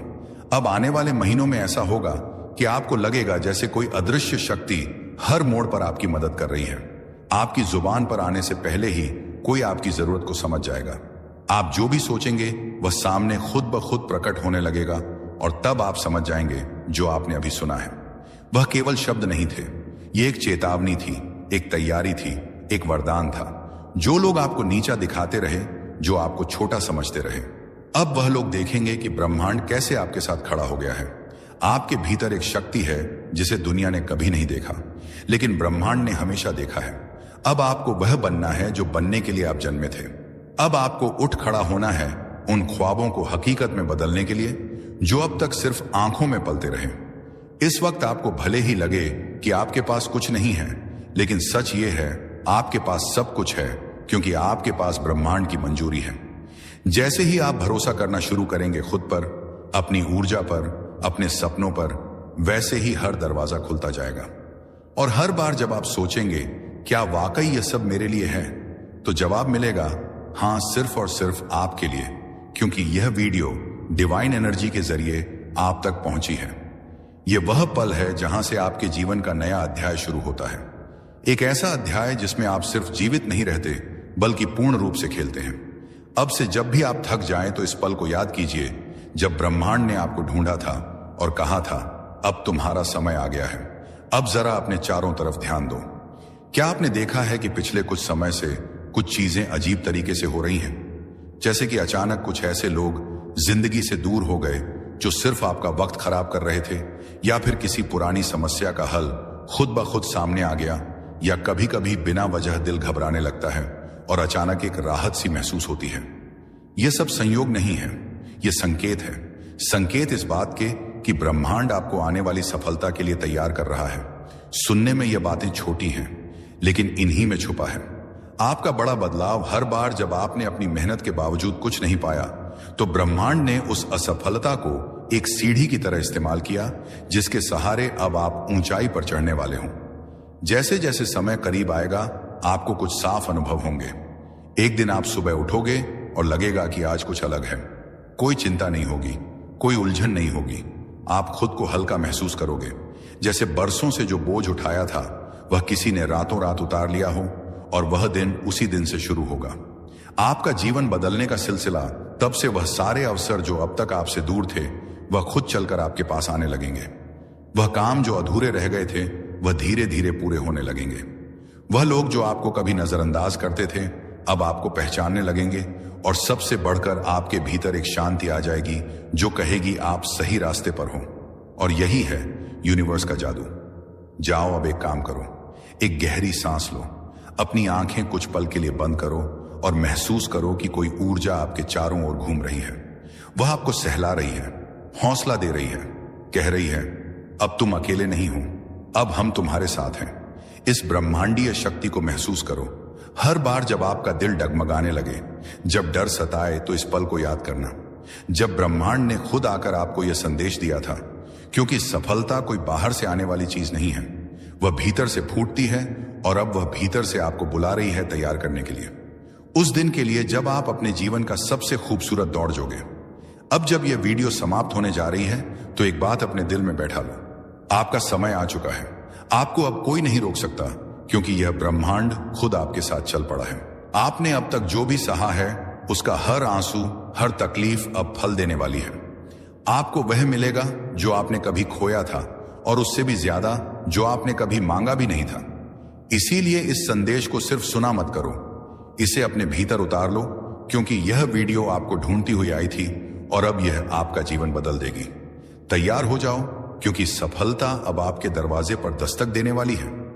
अब आने वाले महीनों में ऐसा होगा कि आपको लगेगा जैसे कोई अदृश्य शक्ति हर मोड़ पर आपकी मदद कर रही है। आपकी जुबान पर आने से पहले ही कोई आपकी जरूरत को समझ जाएगा। आप जो भी सोचेंगे वह सामने खुद ब खुद प्रकट होने लगेगा और तब आप समझ जाएंगे जो आपने अभी सुना है वह केवल शब्द नहीं थे, ये एक चेतावनी थी, एक तैयारी थी, एक वरदान था। जो लोग आपको नीचा दिखाते रहे, जो आपको छोटा समझते रहे, अब वह लोग देखेंगे कि ब्रह्मांड कैसे आपके साथ खड़ा हो गया है। आपके भीतर एक शक्ति है जिसे दुनिया ने कभी नहीं देखा, लेकिन ब्रह्मांड ने हमेशा देखा है। अब आपको वह बनना है जो बनने के लिए आप जन्मे थे। अब आपको उठ खड़ा होना है उन ख्वाबों को हकीकत में बदलने के लिए जो अब तक सिर्फ आंखों में पलते रहे। इस वक्त आपको भले ही लगे कि आपके पास कुछ नहीं है, लेकिन सच ये है आपके पास सब कुछ है, क्योंकि आपके पास ब्रह्मांड की मंजूरी है। जैसे ही आप भरोसा करना शुरू करेंगे खुद पर, अपनी ऊर्जा पर, अपने सपनों पर, वैसे ही हर दरवाजा खुलता जाएगा। और हर बार जब आप सोचेंगे क्या वाकई यह सब मेरे लिए है, तो जवाब मिलेगा हां, सिर्फ और सिर्फ आपके लिए, क्योंकि यह वीडियो डिवाइन एनर्जी के जरिए आप तक पहुंची है। यह वह पल है जहां से आपके जीवन का नया अध्याय शुरू होता है। एक ऐसा अध्याय जिसमें आप सिर्फ जीवित नहीं रहते बल्कि पूर्ण रूप से खेलते हैं। अब से जब भी आप थक जाएं तो इस पल को याद कीजिए जब ब्रह्मांड ने आपको ढूंढा था और कहा था अब तुम्हारा समय आ गया है, अब जरा अपने चारों तरफ ध्यान दो। क्या आपने देखा है कि पिछले कुछ समय से कुछ चीजें अजीब तरीके से हो रही हैं? जैसे कि अचानक कुछ ऐसे लोग जिंदगी से दूर हो गए जो सिर्फ आपका वक्त खराब कर रहे थे, या फिर किसी पुरानी समस्या का हल खुद ब खुद सामने आ गया, या कभी कभी बिना वजह दिल घबराने लगता है और अचानक एक राहत सी महसूस होती है। यह सब संयोग नहीं है, यह संकेत है। संकेत इस बात के कि ब्रह्मांड आपको आने वाली सफलता के लिए तैयार कर रहा है। सुनने में यह बातें छोटी हैं, लेकिन इन्हीं में छुपा है आपका बड़ा बदलाव। हर बार जब आपने अपनी मेहनत के बावजूद कुछ नहीं पाया, तो ब्रह्मांड ने उस असफलता को एक सीढ़ी की तरह इस्तेमाल किया, जिसके सहारे अब आप ऊंचाई पर चढ़ने वाले हों। जैसे जैसे समय करीब आएगा, आपको कुछ साफ अनुभव होंगे। एक दिन आप सुबह उठोगे और लगेगा कि आज कुछ अलग है। कोई चिंता नहीं होगी, कोई उलझन नहीं होगी। आप खुद को हल्का महसूस करोगे, जैसे बरसों से जो बोझ उठाया था वह किसी ने रातों रात उतार लिया हो, और वह दिन उसी दिन से शुरू होगा। आपका जीवन बदलने का सिलसिला तब से वह सारे अवसर जो अब तक आपसे दूर थे, वह खुद चलकर आपके पास आने लगेंगे। वह काम जो अधूरे रह गए थे, वह धीरे धीरे पूरे होने लगेंगे। वह लोग जो आपको कभी नजरअंदाज करते थे, अब आपको पहचानने लगेंगे। और सबसे बढ़कर आपके भीतर एक शांति आ जाएगी जो कहेगी आप सही रास्ते पर हो। और यही है यूनिवर्स का जादू। जाओ, अब एक काम करो, एक गहरी सांस लो, अपनी आंखें कुछ पल के लिए बंद करो और महसूस करो कि कोई ऊर्जा आपके चारों ओर घूम रही है। वह आपको सहला रही है, हौसला दे रही है, कह रही है अब तुम अकेले नहीं हो, अब हम तुम्हारे साथ हैं। इस ब्रह्मांडीय शक्ति को महसूस करो। हर बार जब आपका दिल डगमगाने लगे, जब डर सताए, तो इस पल को याद करना जब ब्रह्मांड ने खुद आकर आपको यह संदेश दिया था। क्योंकि सफलता कोई बाहर से आने वाली चीज नहीं है, वह भीतर से फूटती है, और अब वह भीतर से आपको बुला रही है तैयार करने के लिए, उस दिन के लिए जब आप अपने जीवन का सबसे खूबसूरत दौड़ जोगे। अब जब यह वीडियो समाप्त होने जा रही है, तो एक बात अपने दिल में बैठा लो, आपका समय आ चुका है। आपको अब कोई नहीं रोक सकता, क्योंकि यह ब्रह्मांड खुद आपके साथ चल पड़ा है। आपने अब तक जो भी सहा है, उसका हर आंसू, हर तकलीफ अब फल देने वाली है। आपको वह मिलेगा जो आपने कभी खोया था, और उससे भी ज्यादा जो आपने कभी मांगा भी नहीं था। इसीलिए इस संदेश को सिर्फ सुना मत करो, इसे अपने भीतर उतार लो, क्योंकि यह वीडियो आपको ढूंढती हुई आई थी, और अब यह आपका जीवन बदल देगी। तैयार हो जाओ, क्योंकि सफलता अब आपके दरवाजे पर दस्तक देने वाली है।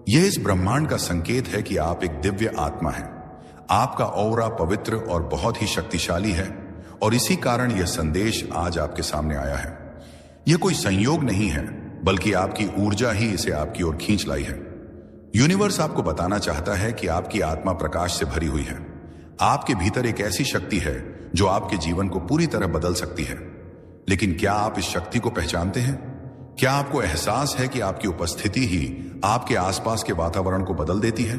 यह इस ब्रह्मांड का संकेत है कि आप एक दिव्य आत्मा हैं। आपका ऑरा पवित्र और बहुत ही शक्तिशाली है, और इसी कारण यह संदेश आज आपके सामने आया है। यह कोई संयोग नहीं है, बल्कि आपकी ऊर्जा ही इसे आपकी ओर खींच लाई है। यूनिवर्स आपको बताना चाहता है कि आपकी आत्मा प्रकाश से भरी हुई है। आपके भीतर एक ऐसी शक्ति है जो आपके जीवन को पूरी तरह बदल सकती है। लेकिन क्या आप इस शक्ति को पहचानते हैं? क्या आपको एहसास है कि आपकी उपस्थिति ही आपके आसपास के वातावरण को बदल देती है?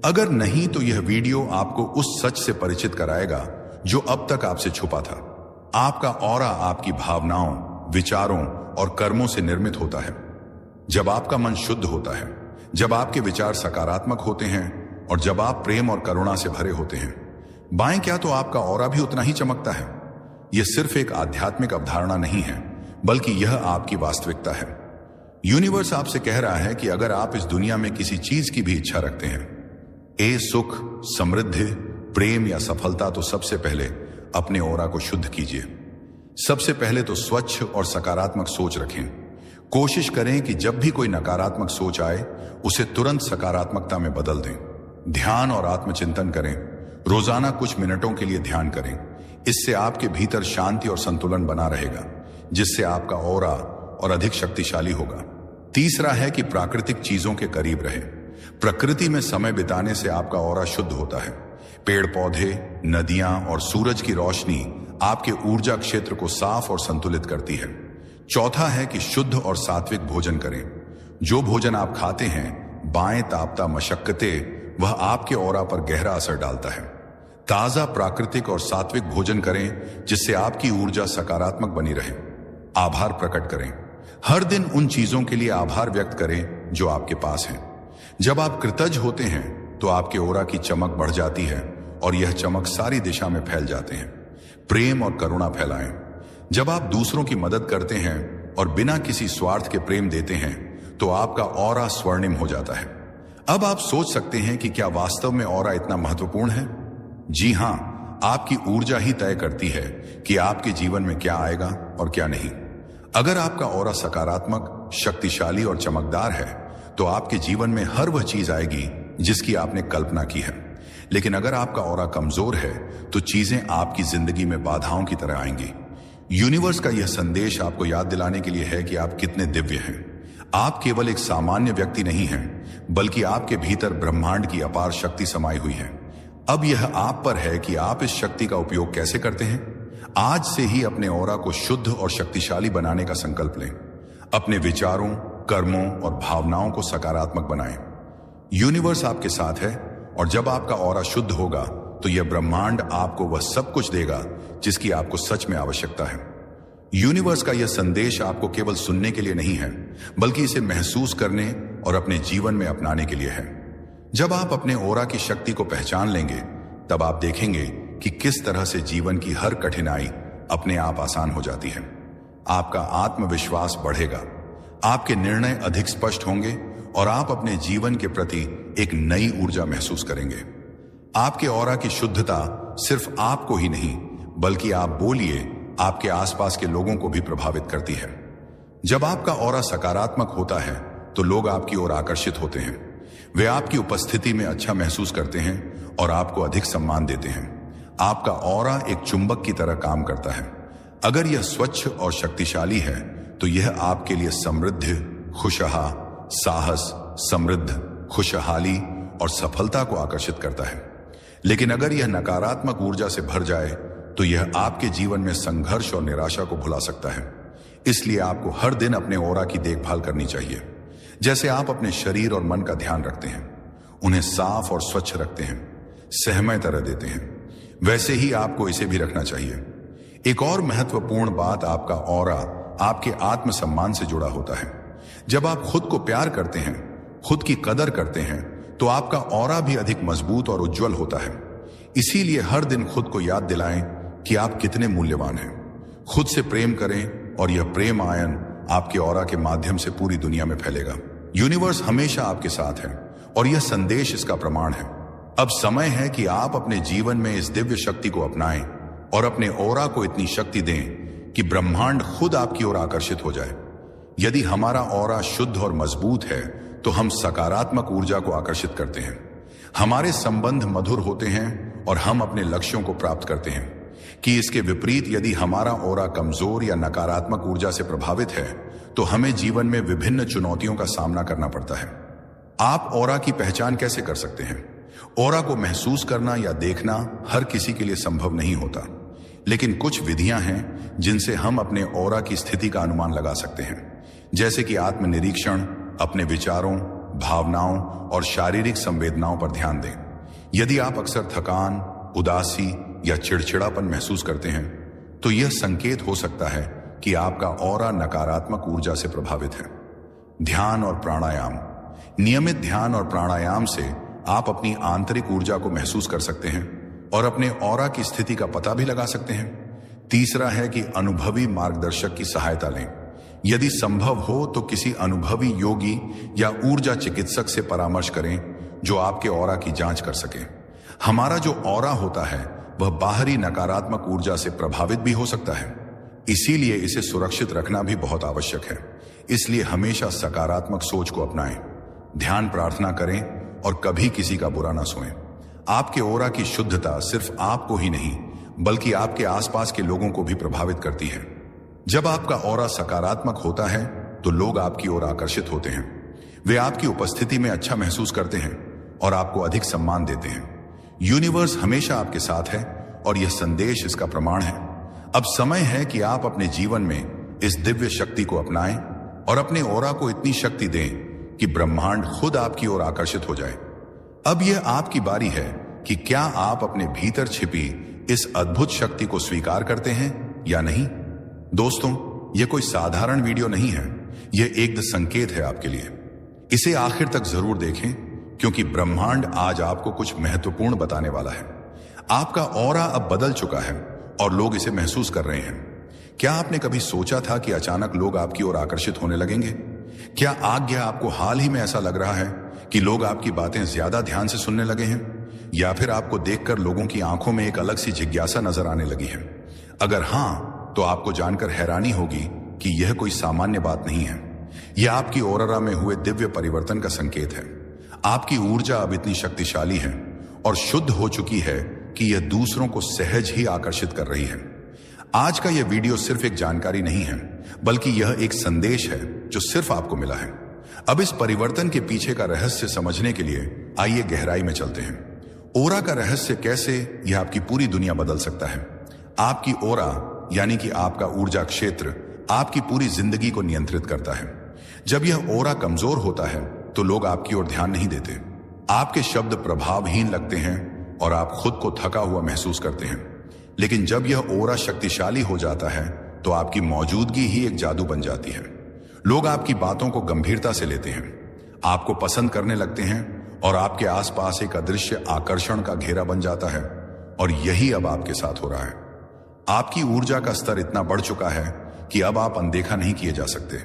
अगर नहीं, तो यह वीडियो आपको उस सच से परिचित कराएगा जो अब तक आपसे छुपा था। आपका ऑरा आपकी भावनाओं, विचारों और कर्मों से निर्मित होता है। जब आपका मन शुद्ध होता है, जब आपके विचार सकारात्मक होते हैं, और जब आप प्रेम और करुणा से भरे होते हैं, बाएं क्या तो आपका ऑरा भी उतना ही चमकता है। यह सिर्फ एक आध्यात्मिक अवधारणा नहीं है, बल्कि यह आपकी वास्तविकता है। यूनिवर्स आपसे कह रहा है कि अगर आप इस दुनिया में किसी चीज की भी इच्छा रखते हैं, सुख, समृद्धि, प्रेम या सफलता, तो सबसे पहले अपने ऑरा को शुद्ध कीजिए। सबसे पहले तो स्वच्छ और सकारात्मक सोच रखें। कोशिश करें कि जब भी कोई नकारात्मक सोच आए, उसे तुरंत सकारात्मकता में बदल दें। ध्यान और आत्मचिंतन करें। रोजाना कुछ मिनटों के लिए ध्यान करें। इससे आपके भीतर शांति और संतुलन बना रहेगा, जिससे आपका ऑरा और अधिक शक्तिशाली होगा। तीसरा है कि प्राकृतिक चीजों के करीब रहे। प्रकृति में समय बिताने से आपका ऑरा शुद्ध होता है। पेड़ पौधे, नदियां और सूरज की रोशनी आपके ऊर्जा क्षेत्र को साफ और संतुलित करती है। चौथा है कि शुद्ध और सात्विक भोजन करें। जो भोजन आप खाते हैं, बाएं तापता मशक्कतें, वह आपके ऑरा पर गहरा असर डालता है। ताजा, प्राकृतिक और सात्विक भोजन करें, जिससे आपकी ऊर्जा सकारात्मक बनी रहे। आभार प्रकट करें। हर दिन उन चीजों के लिए आभार व्यक्त करें जो आपके पास हैं। जब आप कृतज्ञ होते हैं, तो आपके ऑरा की चमक बढ़ जाती है, और यह चमक सारी दिशा में फैल जाते हैं। प्रेम और करुणा फैलाएं। जब आप दूसरों की मदद करते हैं और बिना किसी स्वार्थ के प्रेम देते हैं, तो आपका ऑरा स्वर्णिम हो जाता है। अब आप सोच सकते हैं कि क्या वास्तव में ऑरा इतना महत्वपूर्ण है? जी हां, आपकी ऊर्जा ही तय करती है कि आपके जीवन में क्या आएगा और क्या नहीं। अगर आपका ऑरा सकारात्मक, शक्तिशाली और चमकदार है तो आपके जीवन में हर वह चीज आएगी जिसकी आपने कल्पना की है। लेकिन अगर आपका ऑरा कमजोर है तो चीजें आपकी जिंदगी में बाधाओं की तरह आएंगी। यूनिवर्स का यह संदेश आपको याद दिलाने के लिए है कि आप कितने दिव्य हैं। आप केवल एक सामान्य व्यक्ति नहीं हैं, बल्कि आपके भीतर ब्रह्मांड की अपार शक्ति समाई हुई है। अब यह आप पर है कि आप इस शक्ति का उपयोग कैसे करते हैं। आज से ही अपने ऑरा को शुद्ध और शक्तिशाली बनाने का संकल्प लें। अपने विचारों, कर्मों और भावनाओं को सकारात्मक बनाएं। यूनिवर्स आपके साथ है और जब आपका ऑरा शुद्ध होगा तो यह ब्रह्मांड आपको वह सब कुछ देगा जिसकी आपको सच में आवश्यकता है। यूनिवर्स का यह संदेश आपको केवल सुनने के लिए नहीं है, बल्कि इसे महसूस करने और अपने जीवन में अपनाने के लिए है। जब आप अपने ऑरा की शक्ति को पहचान लेंगे, तब आप देखेंगे कि किस तरह से जीवन की हर कठिनाई अपने आप आसान हो जाती है। आपका आत्मविश्वास बढ़ेगा, आपके निर्णय अधिक स्पष्ट होंगे और आप अपने जीवन के प्रति एक नई ऊर्जा महसूस करेंगे। आपके ऑरा की शुद्धता सिर्फ आपको ही नहीं, बल्कि आप बोलिए आपके आसपास के लोगों को भी प्रभावित करती है। जब आपका ऑरा सकारात्मक होता है तो लोग आपकी ओर आकर्षित होते हैं। वे आपकी उपस्थिति में अच्छा महसूस करते हैं और आपको अधिक सम्मान देते हैं। आपका ऑरा एक चुंबक की तरह काम करता है। अगर यह स्वच्छ और शक्तिशाली है तो यह आपके लिए समृद्धि, खुशहा, साहस, समृद्ध, खुशहाली और सफलता को आकर्षित करता है। लेकिन अगर यह नकारात्मक ऊर्जा से भर जाए तो यह आपके जीवन में संघर्ष और निराशा को भुला सकता है। इसलिए आपको हर दिन अपने ऑरा की देखभाल करनी चाहिए। जैसे आप अपने शरीर और मन का ध्यान रखते हैं, उन्हें साफ और स्वच्छ रखते हैं, सहमय तरह देते हैं, वैसे ही आपको इसे भी रखना चाहिए। एक और महत्वपूर्ण बात, आपका ऑरा आपके आत्मसम्मान से जुड़ा होता है। जब आप खुद को प्यार करते हैं, खुद की कदर करते हैं, तो आपका ऑरा भी अधिक मजबूत और उज्जवल होता है। इसीलिए हर दिन खुद को याद दिलाएं कि आप कितने मूल्यवान हैं। खुद से प्रेम करें और यह प्रेम आयन आपके ऑरा के माध्यम से पूरी दुनिया में फैलेगा। यूनिवर्स हमेशा आपके साथ है और यह संदेश इसका प्रमाण है। अब समय है कि आप अपने जीवन में इस दिव्य शक्ति को अपनाएं और अपने ऑरा को इतनी शक्ति दें कि ब्रह्मांड खुद आपकी ओर आकर्षित हो जाए। यदि हमारा ऑरा शुद्ध और मजबूत है तो हम सकारात्मक ऊर्जा को आकर्षित करते हैं। हमारे संबंध मधुर होते हैं और हम अपने लक्ष्यों को प्राप्त करते हैं। कि इसके विपरीत यदि हमारा ऑरा कमजोर या नकारात्मक ऊर्जा से प्रभावित है तो हमें जीवन में विभिन्न चुनौतियों का सामना करना पड़ता है। आप ऑरा की पहचान कैसे कर सकते हैं? ऑरा को महसूस करना या देखना हर किसी के लिए संभव नहीं होता, लेकिन कुछ विधियां हैं जिनसे हम अपने ऑरा की स्थिति का अनुमान लगा सकते हैं। जैसे कि आत्मनिरीक्षण, अपने विचारों, भावनाओं और शारीरिक संवेदनाओं पर ध्यान दें। यदि आप अक्सर थकान, उदासी या चिड़चिड़ापन महसूस करते हैं तो यह संकेत हो सकता है कि आपका ऑरा नकारात्मक ऊर्जा से प्रभावित है। ध्यान और प्राणायाम। नियमित ध्यान और प्राणायाम से आप अपनी आंतरिक ऊर्जा को महसूस कर सकते हैं और अपने ऑरा की स्थिति का पता भी लगा सकते हैं। तीसरा है कि अनुभवी मार्गदर्शक की सहायता लें। यदि संभव हो तो किसी अनुभवी योगी या ऊर्जा चिकित्सक से परामर्श करें जो आपके ऑरा की जांच कर सके। हमारा जो ऑरा होता है वह बाहरी नकारात्मक ऊर्जा से प्रभावित भी हो सकता है, इसीलिए इसे सुरक्षित रखना भी बहुत आवश्यक है। इसलिए हमेशा सकारात्मक सोच को अपनाएं, ध्यान प्रार्थना करें और कभी किसी का बुरा ना सोएं। आपके ऑरा की शुद्धता सिर्फ आपको ही नहीं बल्कि आपके आसपास के लोगों को भी प्रभावित करती है। जब आपका ऑरा सकारात्मक होता है तो लोग आपकी ओर आकर्षित होते हैं। वे आपकी उपस्थिति में अच्छा महसूस करते हैं और आपको अधिक सम्मान देते हैं। यूनिवर्स हमेशा आपके साथ है और यह संदेश इसका प्रमाण है। अब समय है कि आप अपने जीवन में इस दिव्य शक्ति को अपनाएं और अपने ऑरा को इतनी शक्ति दें कि ब्रह्मांड खुद आपकी ओर आकर्षित हो जाए। अब यह आपकी बारी है कि क्या आप अपने भीतर छिपी इस अद्भुत शक्ति को स्वीकार करते हैं या नहीं। दोस्तों, यह कोई साधारण वीडियो नहीं है, यह एक संकेत है आपके लिए। इसे आखिर तक जरूर देखें क्योंकि ब्रह्मांड आज आपको कुछ महत्वपूर्ण बताने वाला है। आपका ऑरा अब बदल चुका है और लोग इसे महसूस कर रहे हैं। क्या आपने कभी सोचा था कि अचानक लोग आपकी ओर आकर्षित होने लगेंगे? क्या आपको हाल ही में ऐसा लग रहा है कि लोग आपकी बातें ज्यादा ध्यान से सुनने लगे हैं या फिर आपको देखकर लोगों की आंखों में एक अलग सी जिज्ञासा नजर आने लगी है? अगर हां, तो आपको जानकर हैरानी होगी कि यह कोई सामान्य बात नहीं है। यह आपकी ऑरा में हुए दिव्य परिवर्तन का संकेत है। आपकी ऊर्जा अब इतनी शक्तिशाली है और शुद्ध हो चुकी है कि यह दूसरों को सहज ही आकर्षित कर रही है। आज का यह वीडियो सिर्फ एक जानकारी नहीं है, बल्कि यह एक संदेश है जो सिर्फ आपको मिला है। अब इस परिवर्तन के पीछे का रहस्य समझने के लिए आइए गहराई में चलते हैं। ओरा का रहस्य कैसे यह आपकी पूरी दुनिया बदल सकता है। आपकी ओरा यानी कि आपका ऊर्जा क्षेत्र आपकी पूरी जिंदगी को नियंत्रित करता है। जब यह ओरा कमजोर होता है तो लोग आपकी ओर ध्यान नहीं देते, आपके शब्द प्रभावहीन लगते हैं और आप खुद को थका हुआ महसूस करते हैं। लेकिन जब यह ओरा शक्तिशाली हो जाता है तो आपकी मौजूदगी ही एक जादू बन जाती है। लोग आपकी बातों को गंभीरता से लेते हैं, आपको पसंद करने लगते हैं और आपके आसपास एक अदृश्य आकर्षण का घेरा बन जाता है। और यही अब आपके साथ हो रहा है। आपकी ऊर्जा का स्तर इतना बढ़ चुका है कि अब आप अनदेखा नहीं किए जा सकते।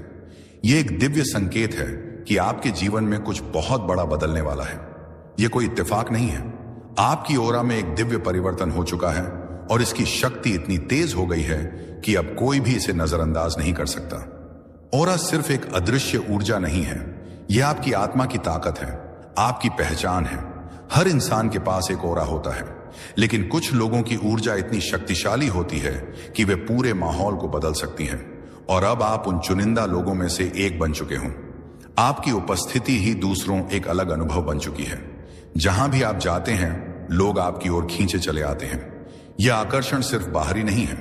यह एक दिव्य संकेत है कि आपके जीवन में कुछ बहुत बड़ा बदलने वाला है। यह कोई इत्तेफाक नहीं है। आपकी ओरा में एक दिव्य परिवर्तन हो चुका है और इसकी शक्ति इतनी तेज हो गई है कि अब कोई भी इसे नजरअंदाज नहीं कर सकता। ओरा सिर्फ एक अदृश्य ऊर्जा नहीं है, यह आपकी आत्मा की ताकत है, आपकी पहचान है। हर इंसान के पास एक ओरा होता है, लेकिन कुछ लोगों की ऊर्जा इतनी शक्तिशाली होती है कि वे पूरे माहौल को बदल सकती हैं। और अब आप उन चुनिंदा लोगों में से एक बन चुके हों। आपकी उपस्थिति ही दूसरों एक अलग अनुभव बन चुकी है। जहां भी आप जाते हैं, लोग आपकी ओर खींचे चले आते हैं। यह आकर्षण सिर्फ बाहरी नहीं है,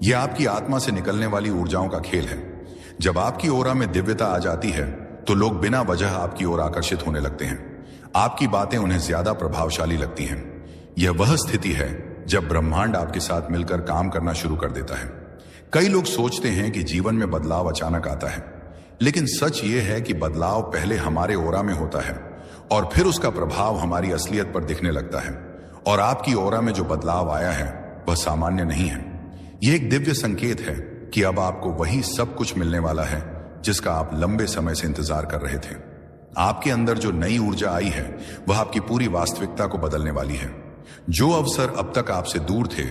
यह आपकी आत्मा से निकलने वाली ऊर्जाओं का खेल है। जब आपकी ओरा में दिव्यता आ जाती है तो लोग बिना वजह आपकी ओर आकर्षित होने लगते हैं। आपकी बातें उन्हें ज्यादा प्रभावशाली लगती हैं। यह वह स्थिति है जब ब्रह्मांड आपके साथ मिलकर काम करना शुरू कर देता है। कई लोग सोचते हैं कि जीवन में बदलाव अचानक आता है, लेकिन सच यह है कि बदलाव पहले हमारे ओरा में होता है और फिर उसका प्रभाव हमारी असलियत पर दिखने लगता है। और आपकी ओरा में जो बदलाव आया है वह सामान्य नहीं है। यह एक दिव्य संकेत है कि अब आपको वही सब कुछ मिलने वाला है जिसका आप लंबे समय से इंतजार कर रहे थे। आपके अंदर जो नई ऊर्जा आई है वह आपकी पूरी वास्तविकता को बदलने वाली है। जो अवसर अब तक आपसे दूर थे,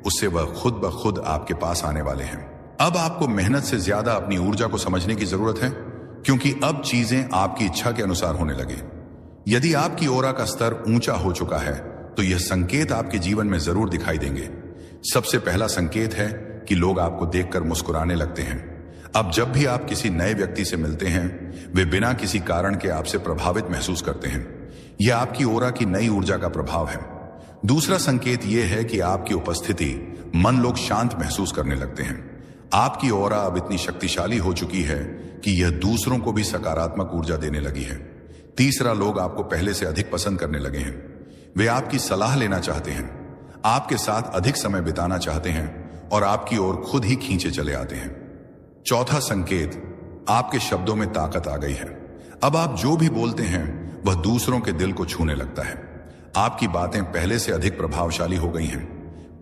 उससे वह खुद ब खुद आपके पास आने वाले हैं। अब आपको मेहनत से ज्यादा अपनी ऊर्जा को समझने की जरूरत है, क्योंकि अब चीजें आपकी इच्छा के अनुसार होने लगे। यदि आपकी ओरा का स्तर ऊंचा हो चुका है तो यह संकेत आपके जीवन में जरूर दिखाई देंगे। सबसे पहला संकेत है कि लोग आपको देखकर मुस्कुराने लगते हैं। अब जब भी आप किसी नए व्यक्ति से मिलते हैं, वे बिना किसी कारण के आपसे प्रभावित महसूस करते हैं। यह आपकी ओरा की नई ऊर्जा का प्रभाव है। दूसरा संकेत यह है कि आपकी उपस्थिति मन लोग शांत महसूस करने लगते हैं। आपकी ओरा अब इतनी शक्तिशाली हो चुकी है कि यह दूसरों को भी सकारात्मक ऊर्जा देने लगी है। तीसरा, लोग आपको पहले से अधिक पसंद करने लगे हैं। वे आपकी सलाह लेना चाहते हैं, आपके साथ अधिक समय बिताना चाहते हैं और आपकी ओर खुद ही खींचे चले आते हैं। चौथा संकेत, आपके शब्दों में ताकत आ गई है। अब आप जो भी बोलते हैं वह दूसरों के दिल को छूने लगता है। आपकी बातें पहले से अधिक प्रभावशाली हो गई हैं।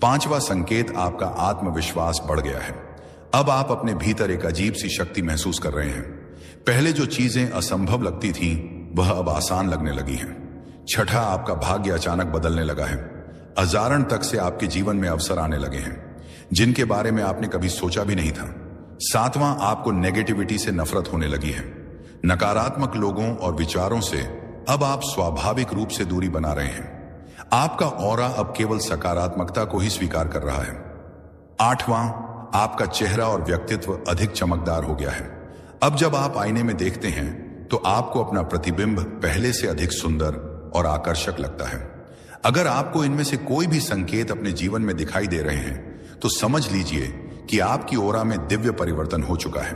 पांचवा संकेत, आपका आत्मविश्वास बढ़ गया है। अब आप अपने भीतर एक अजीब सी शक्ति महसूस कर रहे हैं। पहले जो चीजें असंभव लगती थीं, वह अब आसान लगने लगी हैं। छठा, आपका भाग्य अचानक बदलने लगा है। अजारण तक से आपके जीवन में अवसर आने लगे हैं जिनके बारे में आपने कभी सोचा भी नहीं था। सातवां, आपको नेगेटिविटी से नफरत होने लगी है। नकारात्मक लोगों और विचारों से अब आप स्वाभाविक रूप से दूरी बना रहे हैं। आपका ऑरा अब केवल सकारात्मकता को ही स्वीकार कर रहा है। आठवां, आपका चेहरा और व्यक्तित्व अधिक चमकदार हो गया है। अब जब आप आईने में देखते हैं तो आपको अपना प्रतिबिंब पहले से अधिक सुंदर और आकर्षक लगता है। अगर आपको इनमें से कोई भी संकेत अपने जीवन में दिखाई दे रहे हैं तो समझ लीजिए कि आपकी ओरा में दिव्य परिवर्तन हो चुका है।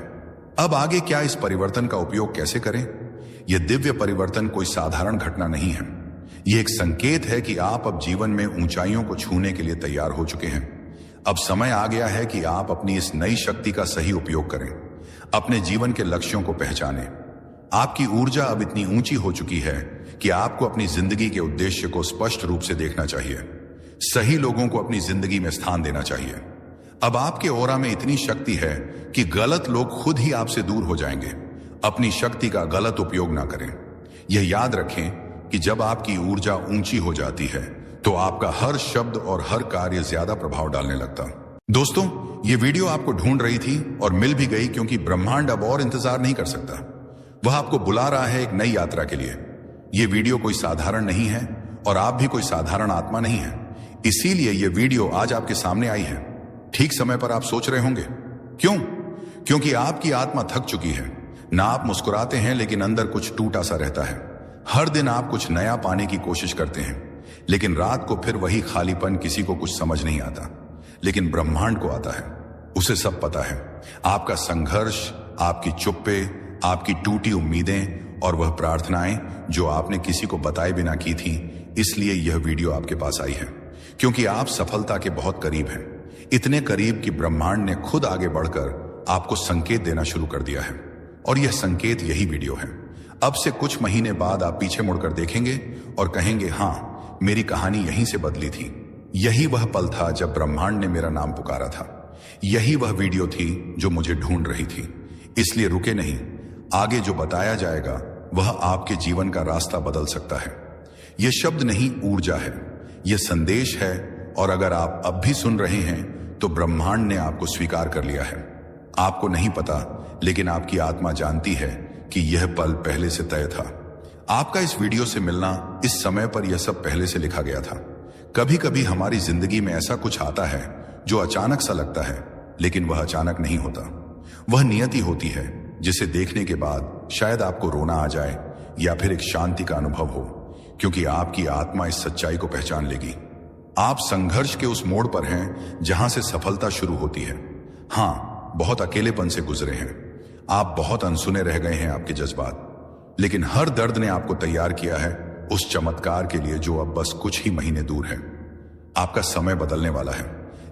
अब आगे क्या, इस परिवर्तन का उपयोग कैसे करें? यह दिव्य परिवर्तन कोई साधारण घटना नहीं है। यह एक संकेत है कि आप अब जीवन में ऊंचाइयों को छूने के लिए तैयार हो चुके हैं। अब समय आ गया है कि आप अपनी इस नई शक्ति का सही उपयोग करें, अपने जीवन के लक्ष्यों को पहचानें। आपकी ऊर्जा अब इतनी ऊंची हो चुकी है कि आपको अपनी जिंदगी के उद्देश्य को स्पष्ट रूप से देखना चाहिए। सही लोगों को अपनी जिंदगी में स्थान देना चाहिए। अब आपके ओरा में इतनी शक्ति है कि गलत लोग खुद ही आपसे दूर हो जाएंगे। अपनी शक्ति का गलत उपयोग ना करें। यह याद रखें कि जब आपकी ऊर्जा ऊंची हो जाती है तो आपका हर शब्द और हर कार्य ज्यादा प्रभाव डालने लगता। दोस्तों, ये वीडियो आपको ढूंढ रही थी और मिल भी गई, क्योंकि ब्रह्मांड अब और इंतजार नहीं कर सकता। वह आपको बुला रहा है एक नई यात्रा के लिए। ये वीडियो कोई साधारण नहीं है और आप भी कोई साधारण आत्मा नहीं है। इसीलिए ये वीडियो आज आपके सामने आई है। ठीक समय पर आप सोच रहे होंगे, क्यों? क्योंकि आपकी आत्मा थक चुकी है। ना आप मुस्कुराते हैं, लेकिन अंदर कुछ टूटा सा रहता है। हर दिन आप कुछ नया पाने की कोशिश करते हैं, लेकिन रात को फिर वही खालीपन। किसी को कुछ समझ नहीं आता, लेकिन ब्रह्मांड को आता है। उसे सब पता है। आपका संघर्ष, आपकी चुप्पे, आपकी टूटी उम्मीदें और वह प्रार्थनाएं जो आपने किसी को बताए बिना की थी। इसलिए यह वीडियो आपके पास आई है, क्योंकि आप सफलता के बहुत करीब हैं। इतने करीब कि ब्रह्मांड ने खुद आगे बढ़कर आपको संकेत देना शुरू कर दिया है। और यह संकेत यही वीडियो है। अब से कुछ महीने बाद आप पीछे मुड़कर देखेंगे और कहेंगे, हाँ, मेरी कहानी यहीं से बदली थी। यही वह पल था जब ब्रह्मांड ने मेरा नाम पुकारा था। यही वह वीडियो थी जो मुझे ढूंढ रही थी। इसलिए रुके नहीं। आगे जो बताया जाएगा वह आपके जीवन का रास्ता बदल सकता है। यह शब्द नहीं, ऊर्जा है। यह संदेश है। और अगर आप अब भी सुन रहे हैं तो ब्रह्मांड ने आपको स्वीकार कर लिया है। आपको नहीं पता, लेकिन आपकी आत्मा जानती है कि यह पल पहले से तय था। आपका इस वीडियो से मिलना, इस समय पर यह सब पहले से लिखा गया था। कभी कभी हमारी जिंदगी में ऐसा कुछ आता है जो अचानक सा लगता है, लेकिन वह अचानक नहीं होता। वह नियति होती है, जिसे देखने के बाद शायद आपको रोना आ जाए या फिर एक शांति का अनुभव हो, क्योंकि आपकी आत्मा इस सच्चाई को पहचान लेगी। आप संघर्ष के उस मोड़ पर हैं जहां से सफलता शुरू होती है। हाँ, बहुत अकेलेपन से गुजरे हैं। आप बहुत अनसुने रह गए हैं आपके जज्बात, लेकिन हर दर्द ने आपको तैयार किया है उस चमत्कार के लिए जो अब बस कुछ ही महीने दूर है। आपका समय बदलने वाला है,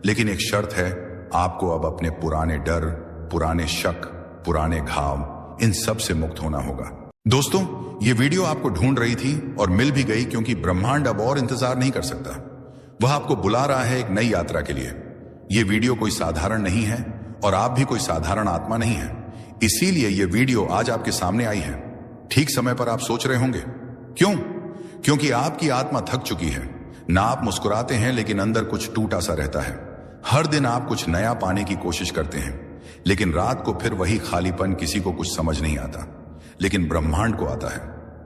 लेकिन एक शर्त है, आपको अब अपने पुराने डर, पुराने शक, पुराने घाव, इन सब से मुक्त होना होगा। दोस्तों, ये वीडियो आपको ढूंढ रही थी और मिल भी गई, क्योंकि ब्रह्मांड अब और इंतजार नहीं कर सकता। वह आपको बुला रहा है एक नई यात्रा के लिए। यह वीडियो कोई साधारण नहीं है और आप भी कोई साधारण आत्मा नहीं है। इसीलिए यह वीडियो आज आपके सामने आई है। ठीक समय पर आप सोच रहे होंगे, क्यों? क्योंकि आपकी आत्मा थक चुकी है। ना आप मुस्कुराते हैं, लेकिन अंदर कुछ टूटा सा रहता है। हर दिन आप कुछ नया पाने की कोशिश करते हैं, लेकिन रात को फिर वही खालीपन। किसी को कुछ समझ नहीं आता, लेकिन ब्रह्मांड को आता है।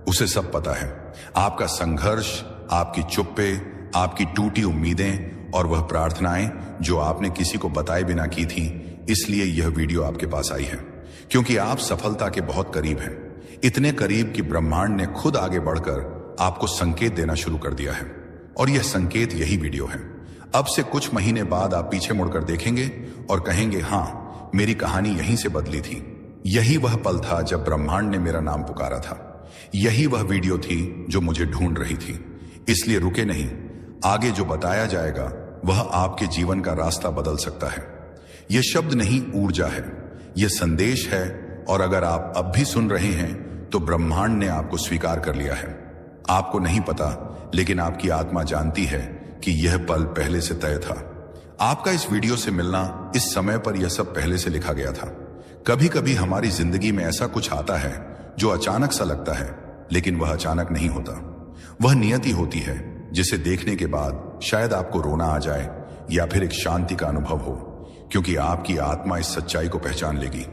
उसे सब पता है। आपका संघर्ष, आपकी चुप्पे, आपकी टूटी उम्मीदें और वह प्रार्थनाएं जो आपने किसी को बताए बिना की थी। इसलिए यह वीडियो आपके पास आई है, क्योंकि आप सफलता के बहुत करीब हैं। इतने करीब कि ब्रह्मांड ने खुद आगे बढ़कर आपको संकेत देना शुरू कर दिया है। और यह संकेत यही वीडियो है। अब से कुछ महीने बाद आप पीछे मुड़कर देखेंगे और कहेंगे, हाँ, मेरी कहानी यहीं से बदली थी। यही वह पल था जब ब्रह्मांड ने मेरा नाम पुकारा था। यही वह वीडियो थी जो मुझे ढूंढ रही थी। इसलिए रुके नहीं। आगे जो बताया जाएगा वह आपके जीवन का रास्ता बदल सकता है। यह शब्द नहीं, ऊर्जा है। यह संदेश है। और अगर आप अब भी सुन रहे हैं तो ब्रह्मांड ने आपको स्वीकार कर लिया है। आपको नहीं पता, लेकिन आपकी आत्मा जानती है कि यह पल पहले से तय था। आपका इस वीडियो से मिलना, इस समय पर यह सब पहले से लिखा गया था। कभी कभी हमारी जिंदगी में ऐसा कुछ आता है जो अचानक सा लगता है, लेकिन वह अचानक नहीं होता। वह नियति होती है, जिसे देखने के बाद शायद आपको रोना आ जाए या फिर एक शांति का अनुभव हो, क्योंकि आपकी आत्मा इस सच्चाई को पहचान लेगी।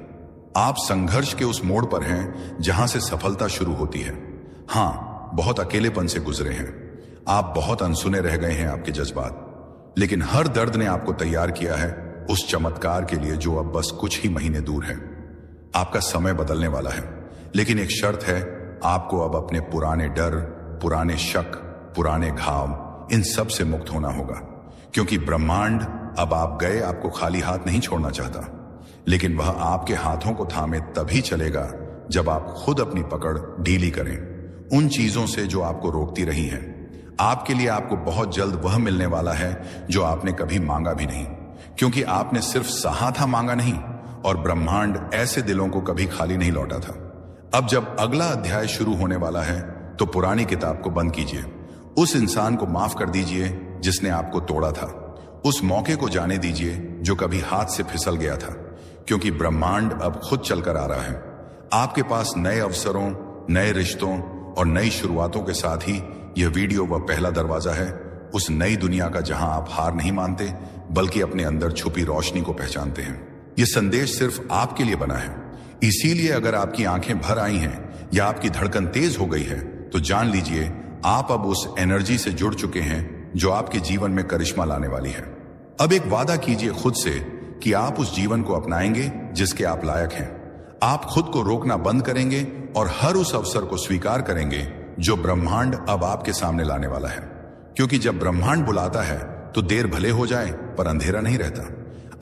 आप संघर्ष के उस मोड़ पर हैं जहां से सफलता शुरू होती है। हाँ, बहुत अकेलेपन से गुजरे हैं। आप बहुत अनसुने रह गए हैं आपके जज्बात, लेकिन हर दर्द ने आपको तैयार किया है उस चमत्कार के लिए जो अब बस कुछ ही महीने दूर है। आपका समय बदलने वाला है, लेकिन एक शर्त है, आपको अब अपने पुराने डर, पुराने शक, पुराने घाव, इन सब से मुक्त होना होगा। क्योंकि ब्रह्मांड अब आप गए आपको खाली हाथ नहीं छोड़ना चाहता, लेकिन वह आपके हाथों को थामे तभी चलेगा जब आप खुद अपनी पकड़ ढीली करें उन चीजों से जो आपको रोकती रही हैं। आपके लिए आपको बहुत जल्द वह मिलने वाला है जो आपने कभी मांगा भी नहीं, क्योंकि आपने सिर्फ सहा था, मांगा नहीं। और ब्रह्मांड ऐसे दिलों को कभी खाली नहीं लौटा था। अब जब अगला अध्याय शुरू होने वाला है तो पुरानी किताब को बंद कीजिए। उस इंसान को माफ कर दीजिए जिसने आपको तोड़ा था। उस मौके को जाने दीजिए जो कभी हाथ से फिसल गया था, क्योंकि ब्रह्मांड अब खुद चलकर आ रहा है। आपके पास नए अवसरों, नए रिश्तों और नई शुरुआतों के साथ ही यह वीडियो वह पहला दरवाजा है उस नई दुनिया का जहां आप हार नहीं मानते बल्कि अपने अंदर छुपी रोशनी को पहचानते हैं। यह संदेश सिर्फ आपके लिए बना है। इसीलिए अगर आपकी आंखें भर आई हैं या आपकी धड़कन तेज हो गई है तो जान लीजिए आप अब उस एनर्जी से जुड़ चुके हैं जो आपके जीवन में करिश्मा लाने वाली है। अब एक वादा कीजिए खुद से कि आप उस जीवन को अपनाएंगे जिसके आप लायक हैं। आप खुद को रोकना बंद करेंगे और हर उस अवसर को स्वीकार करेंगे जो ब्रह्मांड अब आपके सामने लाने वाला है। क्योंकि जब ब्रह्मांड बुलाता है तो देर भले हो जाए पर अंधेरा नहीं रहता।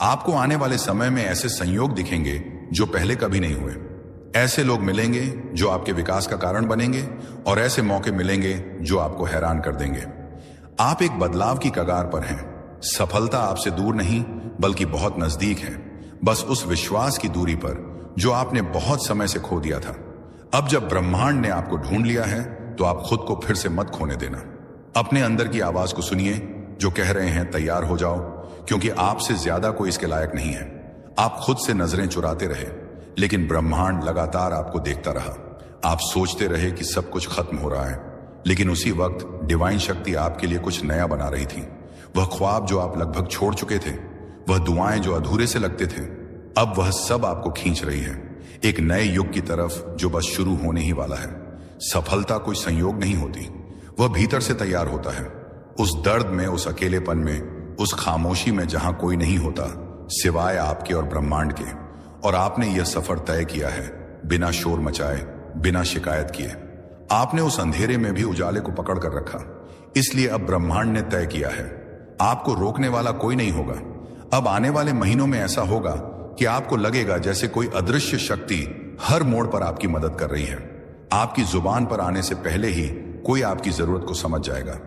आपको आने वाले समय में ऐसे संयोग दिखेंगे जो पहले कभी नहीं हुए। ऐसे लोग मिलेंगे जो आपके विकास का कारण बनेंगे और ऐसे मौके मिलेंगे जो आपको हैरान कर देंगे। आप एक बदलाव की कगार पर हैं। सफलता आपसे दूर नहीं बल्कि बहुत नजदीक है, बस उस विश्वास की दूरी पर जो आपने बहुत समय से खो दिया था। अब जब ब्रह्मांड ने आपको ढूंढ लिया है तो आप खुद को फिर से मत खोने देना। अपने अंदर की आवाज को सुनिए जो कह रहे हैं तैयार हो जाओ, क्योंकि आपसे ज्यादा कोई इसके लायक नहीं है। आप खुद से नजरें चुराते रहे लेकिन ब्रह्मांड लगातार आपको देखता रहा। आप सोचते रहे कि सब कुछ खत्म हो रहा है, लेकिन उसी वक्त डिवाइन शक्ति आपके लिए कुछ नया बना रही थी। वह ख्वाब जो आप लगभग छोड़ चुके थे, वह दुआएं जो अधूरे से लगते थे, अब वह सब आपको खींच रही है एक नए युग की तरफ जो बस शुरू होने ही वाला है। सफलता कोई संयोग नहीं होती, वह भीतर से तैयार होता है। उस दर्द में, उस अकेलेपन में, उस खामोशी में जहां कोई नहीं होता सिवाय आपके और ब्रह्मांड के। और आपने यह सफर तय किया है बिना शोर मचाए, बिना शिकायत किए। आपने उस अंधेरे में भी उजाले को पकड़ कर रखा। इसलिए अब ब्रह्मांड ने तय किया है आपको रोकने वाला कोई नहीं होगा। अब आने वाले महीनों में ऐसा होगा कि आपको लगेगा जैसे कोई अदृश्य शक्ति हर मोड़ पर आपकी मदद कर रही है। आपकी जुबान पर आने से पहले ही कोई आपकी जरूरत को समझ जाएगा।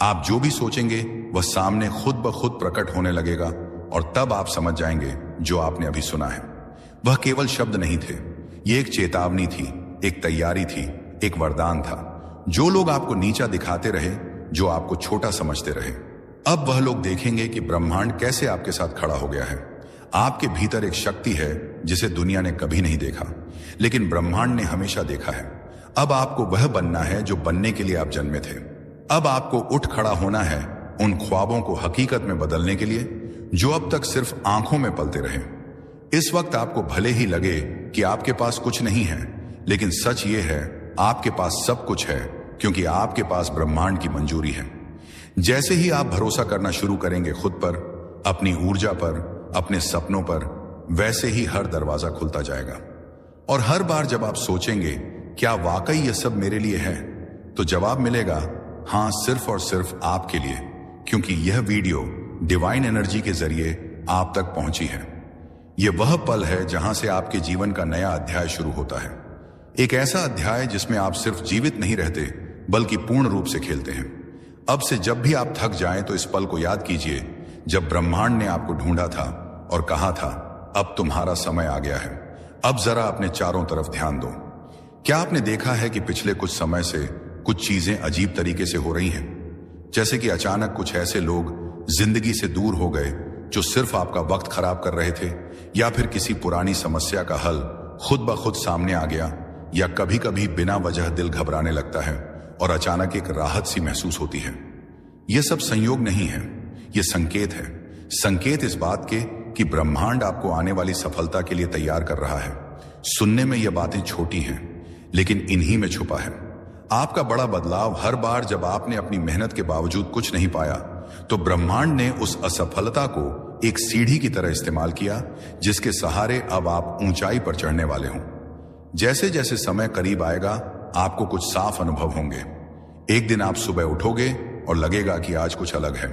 आप जो भी सोचेंगे वह सामने खुद ब खुद प्रकट होने लगेगा और तब आप समझ जाएंगे जो आपने अभी सुना है वह केवल शब्द नहीं थे, ये एक चेतावनी थी, एक तैयारी थी, एक वरदान था। जो लोग आपको नीचा दिखाते रहे, जो आपको छोटा समझते रहे, अब वह लोग देखेंगे कि ब्रह्मांड कैसे आपके साथ खड़ा हो गया है। आपके भीतर एक शक्ति है जिसे दुनिया ने कभी नहीं देखा, लेकिन ब्रह्मांड ने हमेशा देखा है। अब आपको वह बनना है जो बनने के लिए आप जन्मे थे। अब आपको उठ खड़ा होना है उन ख्वाबों को हकीकत में बदलने के लिए जो अब तक सिर्फ आंखों में पलते रहे। इस वक्त आपको भले ही लगे कि आपके पास कुछ नहीं है, लेकिन सच ये है आपके पास सब कुछ है, क्योंकि आपके पास ब्रह्मांड की मंजूरी है। जैसे ही आप भरोसा करना शुरू करेंगे खुद पर, अपनी ऊर्जा पर, अपने सपनों पर, वैसे ही हर दरवाजा खुलता जाएगा। और हर बार जब आप सोचेंगे क्या वाकई यह सब मेरे लिए है, तो जवाब मिलेगा हां, सिर्फ और सिर्फ आपके लिए, क्योंकि यह वीडियो डिवाइन एनर्जी के जरिए आप तक पहुंची है। यह वह पल है जहां से आपके जीवन का नया अध्याय शुरू होता है। एक ऐसा अध्याय जिसमें आप सिर्फ जीवित नहीं रहते बल्कि पूर्ण रूप से खेलते हैं। अब से जब भी आप थक जाएं तो इस पल को याद कीजिए जब ब्रह्मांड ने आपको ढूंढा था और कहा था अब तुम्हारा समय आ गया है। अब जरा अपने चारों तरफ ध्यान दो। क्या आपने देखा है कि पिछले कुछ समय से कुछ चीजें अजीब तरीके से हो रही हैं? जैसे कि अचानक कुछ ऐसे लोग जिंदगी से दूर हो गए जो सिर्फ आपका वक्त खराब कर रहे थे, या फिर किसी पुरानी समस्या का हल खुद ब खुद सामने आ गया, या कभी कभी बिना वजह दिल घबराने लगता है और अचानक एक राहत सी महसूस होती है। यह सब संयोग नहीं है, यह संकेत है। संकेत इस बात के कि ब्रह्मांड आपको आने वाली सफलता के लिए तैयार कर रहा है। सुनने में यह बातें छोटी हैं, लेकिन इन्हीं में छुपा है आपका बड़ा बदलाव। हर बार जब आपने अपनी मेहनत के बावजूद कुछ नहीं पाया, तो ब्रह्मांड ने उस असफलता को एक सीढ़ी की तरह इस्तेमाल किया, जिसके सहारे अब आप ऊंचाई पर चढ़ने वाले हों। जैसे जैसे समय करीब आएगा, आपको कुछ साफ अनुभव होंगे। एक दिन आप सुबह उठोगे और लगेगा कि आज कुछ अलग है।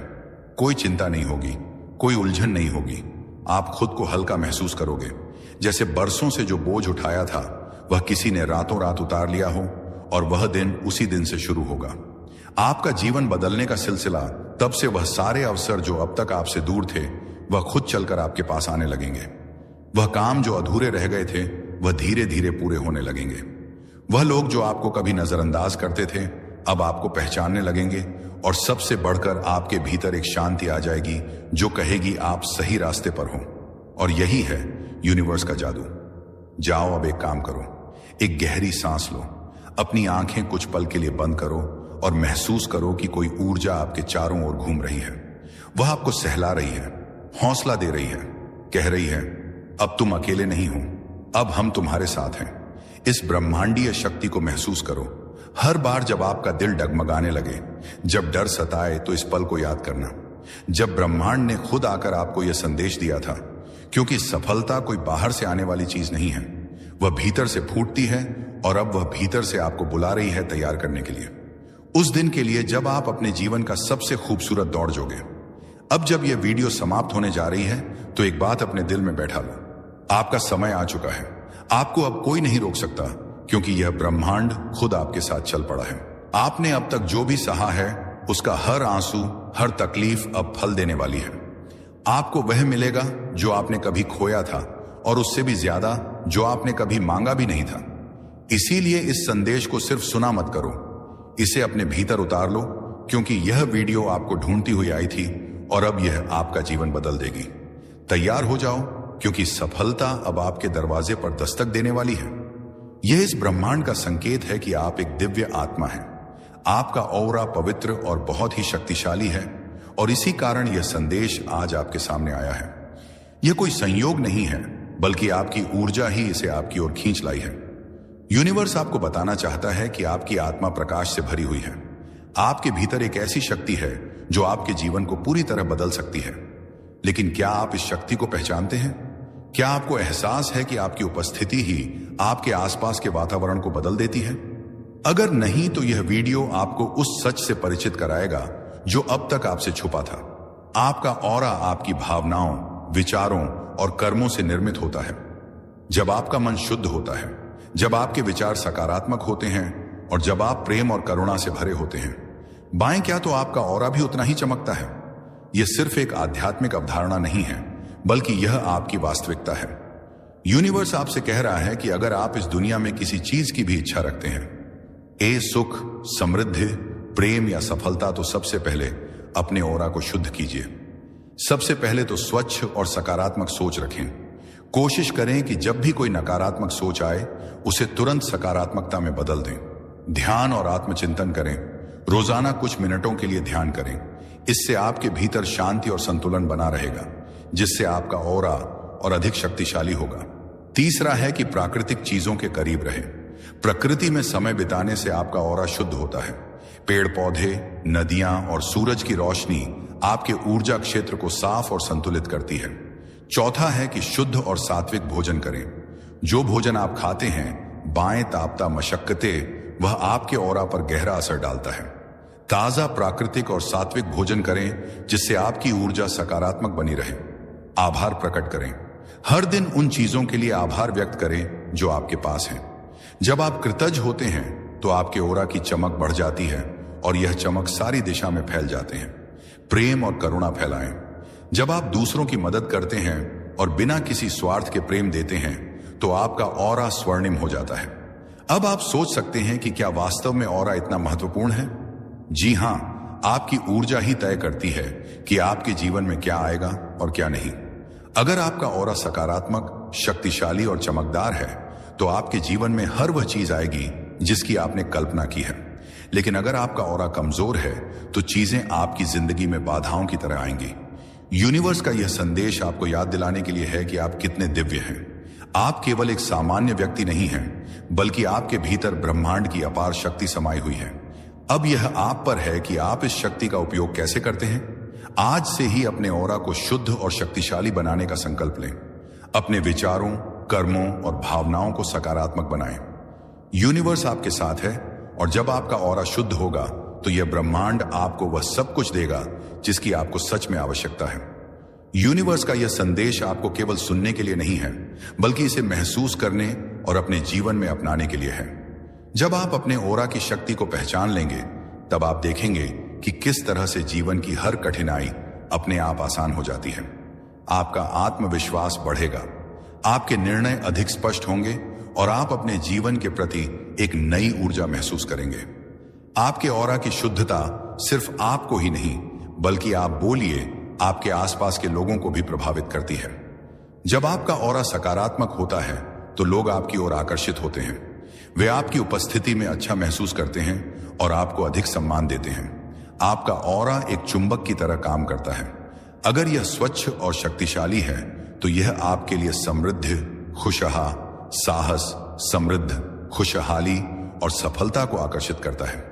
कोई चिंता नहीं होगी, कोई उलझन नहीं होगी। आप खुद को हल्का महसूस करोगे, जैसे बरसों से जो बोझ उठाया था वह किसी ने रातों रात उतार लिया हो, और वह दिन उसी दिन से शुरू होगा। आपका जीवन बदलने का सिलसिला तब से वह सारे अवसर जो अब तक आपसे दूर थे, वह खुद चलकर आपके पास आने लगेंगे। वह काम जो अधूरे रह गए थे, वह धीरे धीरे पूरे होने लगेंगे। वह लोग जो आपको कभी नजरअंदाज करते थे, अब आपको पहचानने लगेंगे। और सबसे बढ़कर आपके भीतर एक शांति आ जाएगी जो कहेगी आप सही रास्ते पर हो। और यही है यूनिवर्स का जादू। जाओ, अब एक काम करो, एक गहरी सांस लो, अपनी आंखें कुछ पल के लिए बंद करो और महसूस करो कि कोई ऊर्जा आपके चारों ओर घूम रही है। वह आपको सहला रही है, हौसला दे रही है, कह रही है, अब तुम अकेले नहीं हो, अब हम तुम्हारे साथ हैं। इस ब्रह्मांडीय शक्ति को महसूस करो। हर बार जब आपका दिल डगमगाने लगे, जब डर सताए, तो इस पल को याद करना जब ब्रह्मांड ने खुद आकर आपको यह संदेश दिया था। क्योंकि सफलता कोई बाहर से आने वाली चीज नहीं है, वह भीतर से फूटती है और अब वह भीतर से आपको बुला रही है तैयार करने के लिए, उस दिन के लिए जब आप अपने जीवन का सबसे खूबसूरत दौड़ जोगे। अब जब यह वीडियो समाप्त होने जा रही है तो एक बात अपने दिल में बैठा लो, आपका समय आ चुका है। आपको अब कोई नहीं रोक सकता, क्योंकि यह ब्रह्मांड खुद आपके साथ चल पड़ा है। आपने अब तक जो भी सहा है, उसका हर आंसू, हर तकलीफ अब फल देने वाली है। आपको वह मिलेगा जो आपने कभी खोया था, और उससे भी ज्यादा जो आपने कभी मांगा भी नहीं था। इसीलिए इस संदेश को सिर्फ सुना मत करो, इसे अपने भीतर उतार लो, क्योंकि यह वीडियो आपको ढूंढती हुई आई थी और अब यह आपका जीवन बदल देगी। तैयार हो जाओ, क्योंकि सफलता अब आपके दरवाजे पर दस्तक देने वाली है। यह इस ब्रह्मांड का संकेत है कि आप एक दिव्य आत्मा हैं। आपका ऑरा पवित्र और बहुत ही शक्तिशाली है, और इसी कारण यह संदेश आज आपके सामने आया है। यह कोई संयोग नहीं है, बल्कि आपकी ऊर्जा ही इसे आपकी ओर खींच लाई है। यूनिवर्स आपको बताना चाहता है कि आपकी आत्मा प्रकाश से भरी हुई है। आपके भीतर एक ऐसी शक्ति है जो आपके जीवन को पूरी तरह बदल सकती है। लेकिन क्या आप इस शक्ति को पहचानते हैं? क्या आपको एहसास है कि आपकी उपस्थिति ही आपके आसपास के वातावरण को बदल देती है? अगर नहीं, तो यह वीडियो आपको उस सच से परिचित कराएगा जो अब तक आपसे छुपा था। आपका ऑरा आपकी भावनाओं, विचारों और कर्मों से निर्मित होता है। जब आपका मन शुद्ध होता है, जब आपके विचार सकारात्मक होते हैं और जब आप प्रेम और करुणा से भरे होते हैं, बाएं क्या तो आपका ऑरा भी उतना ही चमकता है। यह सिर्फ एक आध्यात्मिक अवधारणा नहीं है, बल्कि यह आपकी वास्तविकता है। यूनिवर्स आपसे कह रहा है कि अगर आप इस दुनिया में किसी चीज की भी इच्छा रखते हैं, सुख, समृद्धि, प्रेम या सफलता, तो सबसे पहले अपने ऑरा को शुद्ध कीजिए। सबसे पहले तो स्वच्छ और सकारात्मक सोच रखें। कोशिश करें कि जब भी कोई नकारात्मक सोच आए, उसे तुरंत सकारात्मकता में बदल दें। ध्यान और आत्मचिंतन करें। रोजाना कुछ मिनटों के लिए ध्यान करें। इससे आपके भीतर शांति और संतुलन बना रहेगा, जिससे आपका ऑरा और अधिक शक्तिशाली होगा। तीसरा है कि प्राकृतिक चीजों के करीब रहें। प्रकृति में समय बिताने से आपका ऑरा शुद्ध होता है। पेड़ पौधे, नदियां और सूरज की रोशनी आपके ऊर्जा क्षेत्र को साफ और संतुलित करती है। चौथा है कि शुद्ध और सात्विक भोजन करें। जो भोजन आप खाते हैं, बाएं तापता मशक्कतें, वह आपके ऑरा पर गहरा असर डालता है। ताजा, प्राकृतिक और सात्विक भोजन करें, जिससे आपकी ऊर्जा सकारात्मक बनी रहे। आभार प्रकट करें। हर दिन उन चीजों के लिए आभार व्यक्त करें जो आपके पास हैं। जब आप कृतज्ञ होते हैं तो आपके ऑरा की चमक बढ़ जाती है और यह चमक सारी दिशा में फैल जाते हैं। प्रेम और करुणा फैलाएं। जब आप दूसरों की मदद करते हैं और बिना किसी स्वार्थ के प्रेम देते हैं, तो आपका ऑरा स्वर्णिम हो जाता है। अब आप सोच सकते हैं कि क्या वास्तव में ऑरा इतना महत्वपूर्ण है? जी हां, आपकी ऊर्जा ही तय करती है कि आपके जीवन में क्या आएगा और क्या नहीं। अगर आपका ऑरा सकारात्मक, शक्तिशाली और चमकदार है, तो आपके जीवन में हर वह चीज आएगी जिसकी आपने कल्पना की है। लेकिन अगर आपका ऑरा कमजोर है, तो चीजें आपकी जिंदगी में बाधाओं की तरह आएंगी। यूनिवर्स का यह संदेश आपको याद दिलाने के लिए है कि आप कितने दिव्य हैं। आप केवल एक सामान्य व्यक्ति नहीं हैं, बल्कि आपके भीतर ब्रह्मांड की अपार शक्ति समाई हुई है। अब यह आप पर है कि आप इस शक्ति का उपयोग कैसे करते हैं। आज से ही अपने ऑरा को शुद्ध और शक्तिशाली बनाने का संकल्प लें। अपने विचारों, कर्मों और भावनाओं को सकारात्मक बनाएं। यूनिवर्स आपके साथ है, और जब आपका ऑरा शुद्ध होगा, तो यह ब्रह्मांड आपको वह सब कुछ देगा जिसकी आपको सच में आवश्यकता है। यूनिवर्स का यह संदेश आपको केवल सुनने के लिए नहीं है, बल्कि इसे महसूस करने और अपने जीवन में अपनाने के लिए है। जब आप अपने ऑरा की शक्ति को पहचान लेंगे, तब आप देखेंगे कि किस तरह से जीवन की हर कठिनाई अपने आप आसान हो जाती है। आपका आत्मविश्वास बढ़ेगा, आपके निर्णय अधिक स्पष्ट होंगे और आप अपने जीवन के प्रति एक नई ऊर्जा महसूस करेंगे। आपके ऑरा की शुद्धता सिर्फ आपको ही नहीं, बल्कि आप बोलिए, आपके आसपास के लोगों को भी प्रभावित करती है। जब आपका ऑरा सकारात्मक होता है, तो लोग आपकी ओर आकर्षित होते हैं। वे आपकी उपस्थिति में अच्छा महसूस करते हैं और आपको अधिक सम्मान देते हैं। आपका ऑरा एक चुंबक की तरह काम करता है। अगर यह स्वच्छ और शक्तिशाली है तो यह आपके लिए समृद्धि, खुशहा, साहस, समृद्ध, खुशहाली और सफलता को आकर्षित करता है।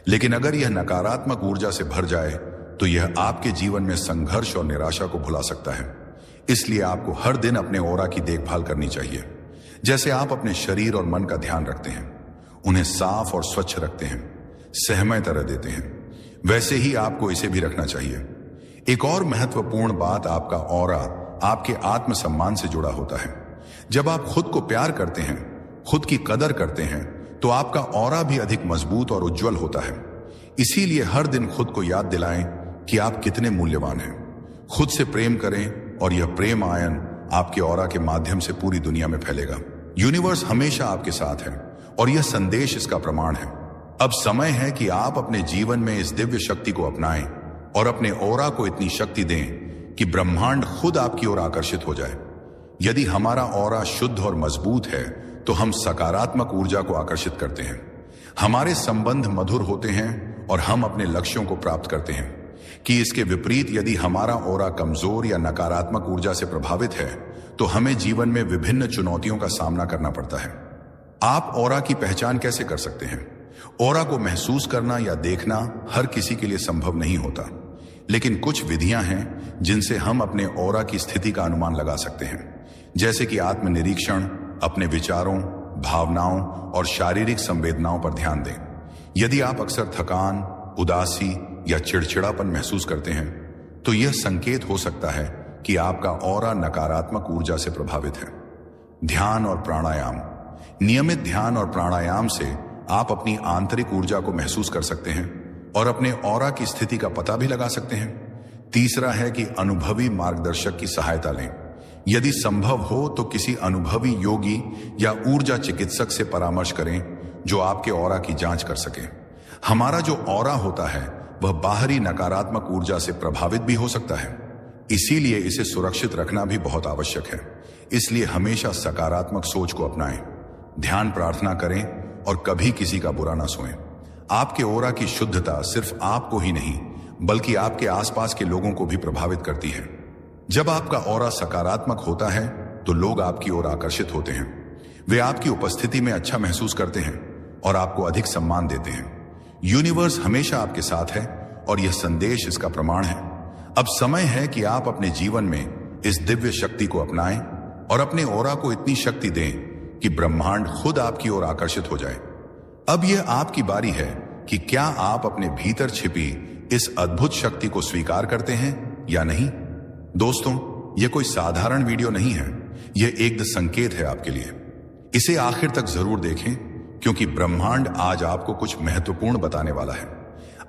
लेकिन अगर यह नकारात्मक ऊर्जा से भर जाए तो यह आपके जीवन में संघर्ष और निराशा को भुला सकता है। इसलिए आपको हर दिन अपने ऑरा की देखभाल करनी चाहिए। जैसे आप अपने शरीर और मन का ध्यान रखते हैं, उन्हें साफ और स्वच्छ रखते हैं, सहमय तरह देते हैं, वैसे ही आपको इसे भी रखना चाहिए। एक और महत्वपूर्ण बात, आपका ऑरा आपके आत्मसम्मान से जुड़ा होता है। जब आप खुद को प्यार करते हैं, खुद की कदर करते हैं, तो आपका ऑरा भी अधिक मजबूत और उज्जवल होता है। इसीलिए हर दिन खुद को याद दिलाएं कि आप कितने मूल्यवान हैं। खुद से प्रेम करें और यह प्रेम आयन आपके ऑरा के माध्यम से पूरी दुनिया में फैलेगा। यूनिवर्स हमेशा आपके साथ है और यह संदेश इसका प्रमाण है। अब समय है कि आप अपने जीवन में इस दिव्य शक्ति को अपनाएं और अपने ऑरा को इतनी शक्ति दें कि ब्रह्मांड खुद आपकी ओर आकर्षित हो जाए। यदि हमारा ऑरा शुद्ध और मजबूत है तो हम सकारात्मक ऊर्जा को आकर्षित करते हैं, हमारे संबंध मधुर होते हैं और हम अपने लक्ष्यों को प्राप्त करते हैं। कि इसके विपरीत यदि हमारा ऑरा कमजोर या नकारात्मक ऊर्जा से प्रभावित है तो हमें जीवन में विभिन्न चुनौतियों का सामना करना पड़ता है। आप ऑरा की पहचान कैसे कर सकते हैं? ऑरा को महसूस करना या देखना हर किसी के लिए संभव नहीं होता, लेकिन कुछ विधियां हैं जिनसे हम अपने ऑरा की स्थिति का अनुमान लगा सकते हैं। जैसे कि आत्मनिरीक्षण, अपने विचारों, भावनाओं और शारीरिक संवेदनाओं पर ध्यान दें। यदि आप अक्सर थकान, उदासी या चिड़चिड़ापन महसूस करते हैं तो यह संकेत हो सकता है कि आपका ऑरा नकारात्मक ऊर्जा से प्रभावित है। ध्यान और प्राणायाम। नियमित ध्यान और प्राणायाम से आप अपनी आंतरिक ऊर्जा को महसूस कर सकते हैं और अपने ऑरा की स्थिति का पता भी लगा सकते हैं। तीसरा है कि अनुभवी मार्गदर्शक की सहायता लें। यदि संभव हो तो किसी अनुभवी योगी या ऊर्जा चिकित्सक से परामर्श करें जो आपके ऑरा की जांच कर सके। हमारा जो ऑरा होता है वह बाहरी नकारात्मक ऊर्जा से प्रभावित भी हो सकता है, इसीलिए इसे सुरक्षित रखना भी बहुत आवश्यक है। इसलिए हमेशा सकारात्मक सोच को अपनाएं, ध्यान प्रार्थना करें और कभी किसी का बुरा ना सोएं। आपके ऑरा की शुद्धता सिर्फ आपको ही नहीं बल्कि आपके आसपास के लोगों को भी प्रभावित करती है। जब आपका ऑरा सकारात्मक होता है तो लोग आपकी ओर आकर्षित होते हैं। वे आपकी उपस्थिति में अच्छा महसूस करते हैं और आपको अधिक सम्मान देते हैं। यूनिवर्स हमेशा आपके साथ है और यह संदेश इसका प्रमाण है। अब समय है कि आप अपने जीवन में इस दिव्य शक्ति को अपनाएं और अपने ऑरा को इतनी शक्ति दें कि ब्रह्मांड खुद आपकी ओर आकर्षित हो जाए। अब यह आपकी बारी है कि क्या आप अपने भीतर छिपी इस अद्भुत शक्ति को स्वीकार करते हैं या नहीं। दोस्तों, यह कोई साधारण वीडियो नहीं है, यह एक संकेत है आपके लिए। इसे आखिर तक जरूर देखें क्योंकि ब्रह्मांड आज आपको कुछ महत्वपूर्ण बताने वाला है।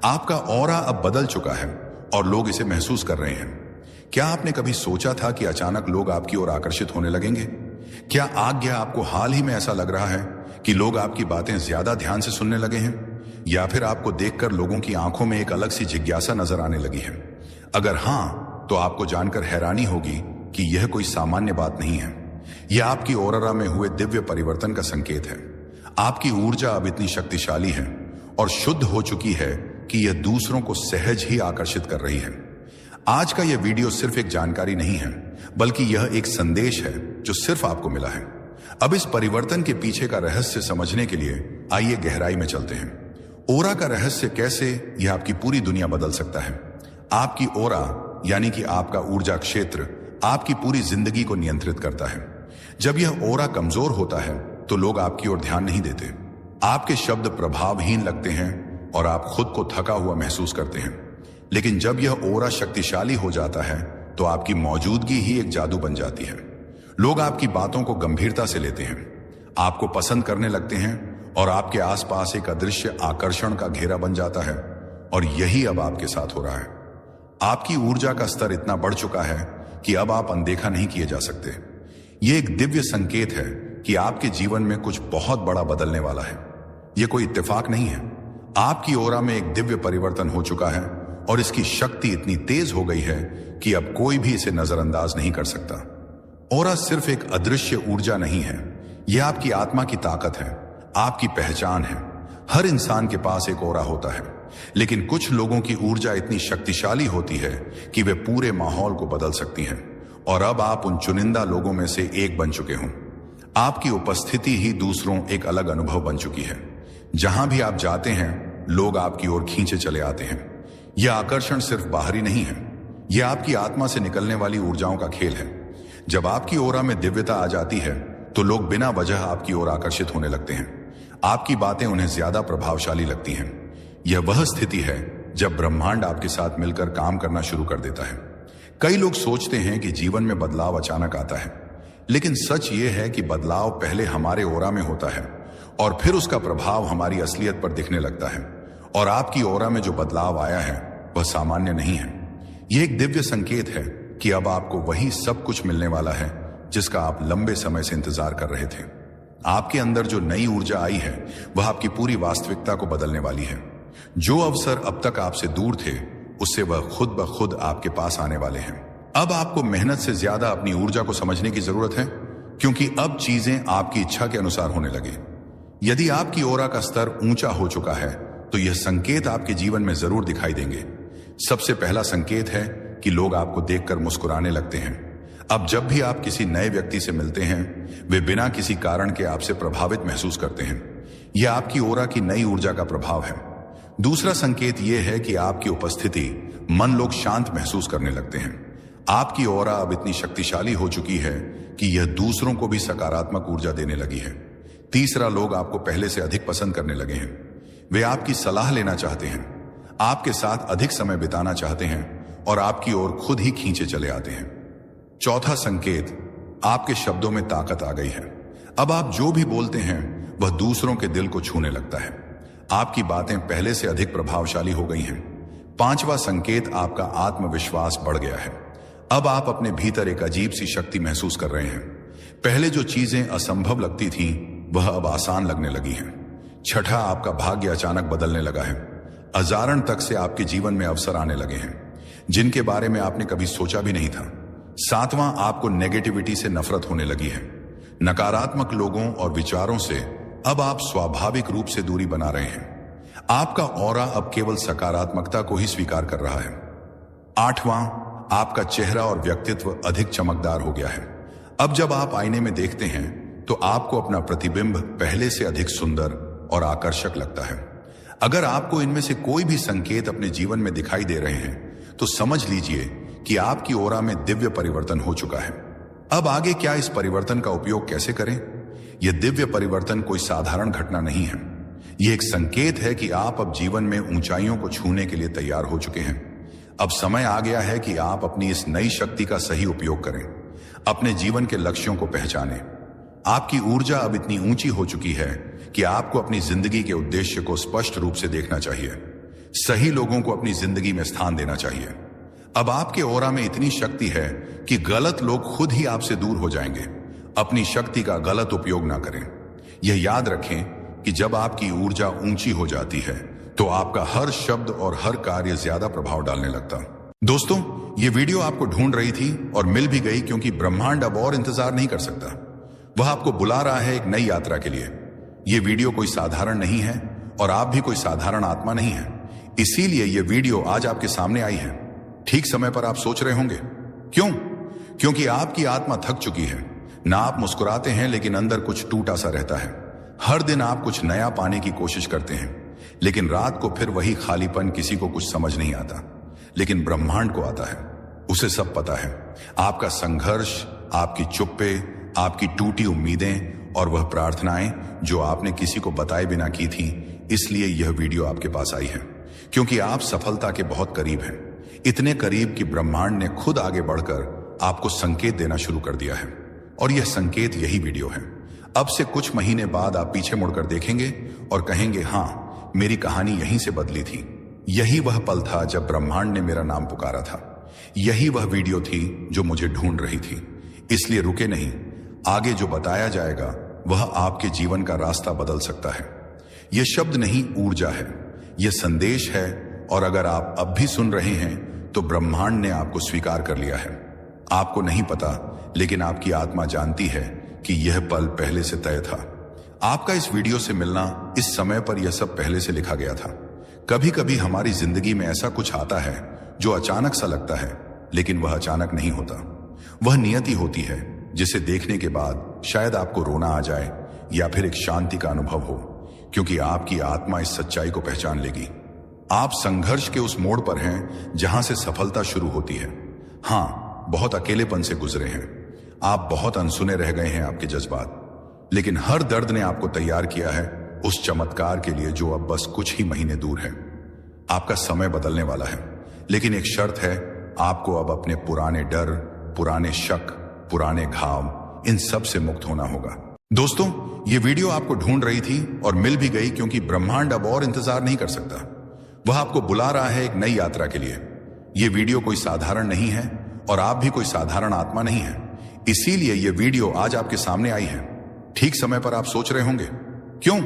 आपका ऑरा अब बदल चुका है और लोग इसे महसूस कर रहे हैं। क्या आपने कभी सोचा था कि अचानक लोग आपकी ओर आकर्षित होने लगेंगे? क्या आज्ञा आपको हाल ही में ऐसा लग रहा है कि लोग आपकी बातें ज्यादा ध्यान से सुनने लगे हैं, या फिर आपको देखकर लोगों की आंखों में एक अलग सी जिज्ञासा नजर आने लगी है? अगर हां, तो आपको जानकर हैरानी होगी कि यह कोई सामान्य बात नहीं है। यह आपकी ऑरा में हुए दिव्य परिवर्तन का संकेत है। आपकी ऊर्जा अब इतनी शक्तिशाली है और शुद्ध हो चुकी है कि यह दूसरों को सहज ही आकर्षित कर रही है। आज का यह वीडियो सिर्फ एक जानकारी नहीं है बल्कि यह एक संदेश है जो सिर्फ आपको मिला है। अब इस परिवर्तन के पीछे का रहस्य समझने के लिए आइए गहराई में चलते हैं। ऑरा का रहस्य कैसे यह आपकी पूरी दुनिया बदल सकता है। आपकी ऑरा यानी कि आपका ऊर्जा क्षेत्र आपकी पूरी जिंदगी को नियंत्रित करता है। जब यह ऑरा कमजोर होता है तो लोग आपकी ओर ध्यान नहीं देते, आपके शब्द प्रभावहीन लगते हैं और आप खुद को थका हुआ महसूस करते हैं। लेकिन जब यह ऑरा शक्तिशाली हो जाता है तो आपकी मौजूदगी ही एक जादू बन जाती है। लोग आपकी बातों को गंभीरता से लेते हैं, आपको पसंद करने लगते हैं और आपके आसपास एक अदृश्य आकर्षण का घेरा बन जाता है। और यही अब आपके साथ हो रहा है। आपकी ऊर्जा का स्तर इतना बढ़ चुका है कि अब आप अनदेखा नहीं किए जा सकते। यह एक दिव्य संकेत है कि आपके जीवन में कुछ बहुत बड़ा बदलने वाला है। यह कोई इत्तेफाक नहीं है। आपकी ऑरा में एक दिव्य परिवर्तन हो चुका है और इसकी शक्ति इतनी तेज हो गई है कि अब कोई भी इसे नजरअंदाज नहीं कर सकता। ऑरा सिर्फ एक अदृश्य ऊर्जा नहीं है, यह आपकी आत्मा की ताकत है, आपकी पहचान है। हर इंसान के पास एक ऑरा होता है, लेकिन कुछ लोगों की ऊर्जा इतनी शक्तिशाली होती है कि वे पूरे माहौल को बदल सकती हैं। और अब आप उन चुनिंदा लोगों में से एक बन चुके हों। आपकी उपस्थिति ही दूसरों एक अलग अनुभव बन चुकी है। जहां भी आप जाते हैं, लोग आपकी ओर खींचे चले आते हैं। यह आकर्षण सिर्फ बाहरी नहीं है, यह आपकी आत्मा से निकलने वाली ऊर्जाओं का खेल है। जब आपकी ओरा में दिव्यता आ जाती है, तो लोग बिना वजह आपकी ओर आकर्षित होने लगते हैं। आपकी बातें उन्हें ज्यादा प्रभावशाली लगती हैं। यह वह स्थिति है जब ब्रह्मांड आपके साथ मिलकर काम करना शुरू कर देता है। कई लोग सोचते हैं कि जीवन में बदलाव अचानक आता है, लेकिन सच यह है कि बदलाव पहले हमारे ओरा में होता है और फिर उसका प्रभाव हमारी असलियत पर दिखने लगता है। और आपकी ओरा में जो बदलाव आया है वह सामान्य नहीं है। यह एक दिव्य संकेत है कि अब आपको वही सब कुछ मिलने वाला है जिसका आप लंबे समय से इंतजार कर रहे थे। आपके अंदर जो नई ऊर्जा आई है वह आपकी पूरी वास्तविकता को बदलने वाली है। जो अवसर अब तक आपसे दूर थे, उससे वह खुद ब खुद आपके पास आने वाले हैं। अब आपको मेहनत से ज्यादा अपनी ऊर्जा को समझने की जरूरत है, क्योंकि अब चीजें आपकी इच्छा के अनुसार होने लगे। यदि आपकी ओरा का स्तर ऊंचा हो चुका है, तो यह संकेत आपके जीवन में जरूर दिखाई देंगे। सबसे पहला संकेत है कि लोग आपको देखकर मुस्कुराने लगते हैं। अब जब भी आप किसी नए व्यक्ति से मिलते हैं, वे बिना किसी कारण के आपसे प्रभावित महसूस करते हैं। यह आपकी ओरा की नई ऊर्जा का प्रभाव है। दूसरा संकेत यह है कि आपकी उपस्थिति मन लोग शांत महसूस करने लगते हैं। आपकी ओरा अब इतनी शक्तिशाली हो चुकी है कि यह दूसरों को भी सकारात्मक ऊर्जा देने लगी है। तीसरा, लोग आपको पहले से अधिक पसंद करने लगे हैं। वे आपकी सलाह लेना चाहते हैं, आपके साथ अधिक समय बिताना चाहते हैं और आपकी ओर खुद ही खींचे चले आते हैं। चौथा संकेत, आपके शब्दों में ताकत आ गई है। अब आप जो भी बोलते हैं वह दूसरों के दिल को छूने लगता है। आपकी बातें पहले से अधिक प्रभावशाली हो गई हैं। पांचवा संकेत, आपका आत्मविश्वास बढ़ गया है। अब आप अपने भीतर एक अजीब सी शक्ति महसूस कर रहे हैं। पहले जो चीजें असंभव लगती थीं, वह अब आसान लगने लगी हैं। छठा, आपका भाग्य अचानक बदलने लगा है। अजारण तक से आपके जीवन में अवसर आने लगे हैं जिनके बारे में आपने कभी सोचा भी नहीं था। सातवां, आपको नेगेटिविटी से नफरत होने लगी है। नकारात्मक लोगों और विचारों से अब आप स्वाभाविक रूप से दूरी बना रहे हैं। आपका ऑरा अब केवल सकारात्मकता को ही स्वीकार कर रहा है। आठवां, आपका चेहरा और व्यक्तित्व अधिक चमकदार हो गया है। अब जब आप आईने में देखते हैं तो आपको अपना प्रतिबिंब पहले से अधिक सुंदर और आकर्षक लगता है। अगर आपको इनमें से कोई भी संकेत अपने जीवन में दिखाई दे रहे हैं, तो समझ लीजिए कि आपकी ओरा में दिव्य परिवर्तन हो चुका है। अब आगे क्या, इस परिवर्तन का उपयोग कैसे करें? यह दिव्य परिवर्तन कोई साधारण घटना नहीं है। यह एक संकेत है कि आप अब जीवन में ऊंचाइयों को छूने के लिए तैयार हो चुके हैं। अब समय आ गया है कि आप अपनी इस नई शक्ति का सही उपयोग करें, अपने जीवन के लक्ष्यों को पहचानें। आपकी ऊर्जा अब इतनी ऊंची हो चुकी है कि आपको अपनी जिंदगी के उद्देश्य को स्पष्ट रूप से देखना चाहिए। सही लोगों को अपनी जिंदगी में स्थान देना चाहिए। अब आपके ओरा में इतनी शक्ति है कि गलत लोग खुद ही आपसे दूर हो जाएंगे। अपनी शक्ति का गलत उपयोग ना करें। यह याद रखें कि जब आपकी ऊर्जा ऊंची हो जाती है, तो आपका हर शब्द और हर कार्य ज्यादा प्रभाव डालने लगता। दोस्तों, ये वीडियो आपको ढूंढ रही थी और मिल भी गई, क्योंकि ब्रह्मांड अब और इंतजार नहीं कर सकता। वह आपको बुला रहा है एक नई यात्रा के लिए। यह वीडियो कोई साधारण नहीं है और आप भी कोई साधारण आत्मा नहीं है। इसीलिए यह वीडियो आज आपके सामने आई है। ठीक समय पर आप सोच रहे होंगे, क्यों? क्योंकि आपकी आत्मा थक चुकी है। ना आप मुस्कुराते हैं, लेकिन अंदर कुछ टूटा सा रहता है। हर दिन आप कुछ नया पाने की कोशिश करते हैं, लेकिन रात को फिर वही खालीपन। किसी को कुछ समझ नहीं आता, लेकिन ब्रह्मांड को आता है। उसे सब पता है। आपका संघर्ष, आपकी चुप्पे, आपकी टूटी उम्मीदें और वह प्रार्थनाएं जो आपने किसी को बताए बिना की थी। इसलिए यह वीडियो आपके पास आई है, क्योंकि आप सफलता के बहुत करीब हैं। इतने करीब कि ब्रह्मांड ने खुद आगे बढ़कर आपको संकेत देना शुरू कर दिया है। और यह संकेत यही वीडियो है। अब से कुछ महीने बाद आप पीछे मुड़कर देखेंगे और कहेंगे, हाँ, मेरी कहानी यहीं से बदली थी। यही वह पल था जब ब्रह्मांड ने मेरा नाम पुकारा था। यही वह वीडियो थी जो मुझे ढूंढ रही थी। इसलिए रुके नहीं। आगे जो बताया जाएगा वह आपके जीवन का रास्ता बदल सकता है। यह शब्द नहीं, ऊर्जा है। यह संदेश है। और अगर आप अब भी सुन रहे हैं, तो ब्रह्मांड ने आपको स्वीकार कर लिया है। आपको नहीं पता, लेकिन आपकी आत्मा जानती है कि यह पल पहले से तय था। आपका इस वीडियो से मिलना, इस समय पर यह सब पहले से लिखा गया था। कभी कभी हमारी जिंदगी में ऐसा कुछ आता है जो अचानक सा लगता है, लेकिन वह अचानक नहीं होता। वह नियति होती है जिसे देखने के बाद शायद आपको रोना आ जाए या फिर एक शांति का अनुभव हो, क्योंकि आपकी आत्मा इस सच्चाई को पहचान लेगी। आप संघर्ष के उस मोड़ पर हैं जहां से सफलता शुरू होती है। हाँ, बहुत अकेलेपन से गुजरे हैं, आप बहुत अनसुने रह गए हैं आपके जज्बात, लेकिन हर दर्द ने आपको तैयार किया है उस चमत्कार के लिए जो अब बस कुछ ही महीने दूर है। आपका समय बदलने वाला है, लेकिन एक शर्त है, आपको अब अपने पुराने डर, पुराने शक, पुराने घाव, इन सब से मुक्त होना होगा। दोस्तों, ये वीडियो आपको ढूंढ रही थी और मिल भी गई, क्योंकि ब्रह्मांड अब और इंतजार नहीं कर सकता। वह आपको बुला रहा है एक नई यात्रा के लिए। यह वीडियो कोई साधारण नहीं है और आप भी कोई साधारण आत्मा नहीं है। इसीलिए यह वीडियो आज आपके सामने आई है। ठीक समय पर आप सोच रहे होंगे, क्यों?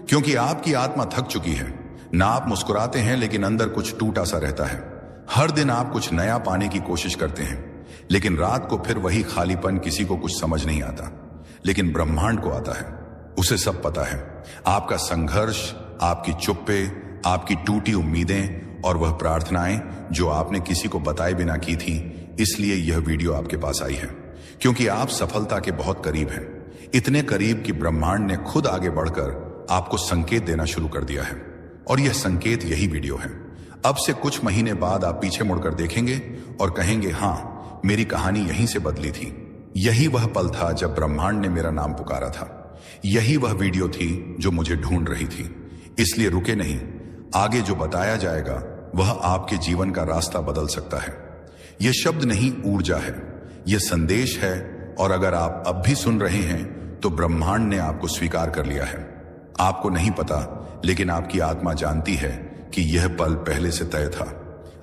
क्योंकि आपकी आत्मा थक चुकी है। ना आप मुस्कुराते हैं, लेकिन अंदर कुछ टूटा सा रहता है। हर दिन आप कुछ नया पाने की कोशिश करते हैं, लेकिन रात को फिर वही खालीपन। किसी को कुछ समझ नहीं आता, लेकिन ब्रह्मांड को आता है। उसे सब पता है, आपका संघर्ष, आपकी चुप्पे, आपकी टूटी उम्मीदें और वह प्रार्थनाएं जो आपने किसी को बताए बिना की थी। इसलिए यह वीडियो आपके पास आई है, क्योंकि आप सफलता के बहुत करीब हैं। इतने करीब कि ब्रह्मांड ने खुद आगे बढ़कर आपको संकेत देना शुरू कर दिया है, और यह संकेत यही वीडियो है। अब से कुछ महीने बाद आप पीछे मुड़कर देखेंगे और कहेंगे, हाँ, मेरी कहानी यहीं से बदली थी। यही वह पल था जब ब्रह्मांड ने मेरा नाम पुकारा था। यही वह वीडियो थी जो मुझे ढूंढ रही थी। इसलिए रुके नहीं, आगे जो बताया जाएगा वह आपके जीवन का रास्ता बदल सकता है। यह शब्द नहीं, ऊर्जा है, यह संदेश है। और अगर आप अब भी सुन रहे हैं तो ब्रह्मांड ने आपको स्वीकार कर लिया है। आपको नहीं पता, लेकिन आपकी आत्मा जानती है कि यह पल पहले से तय था।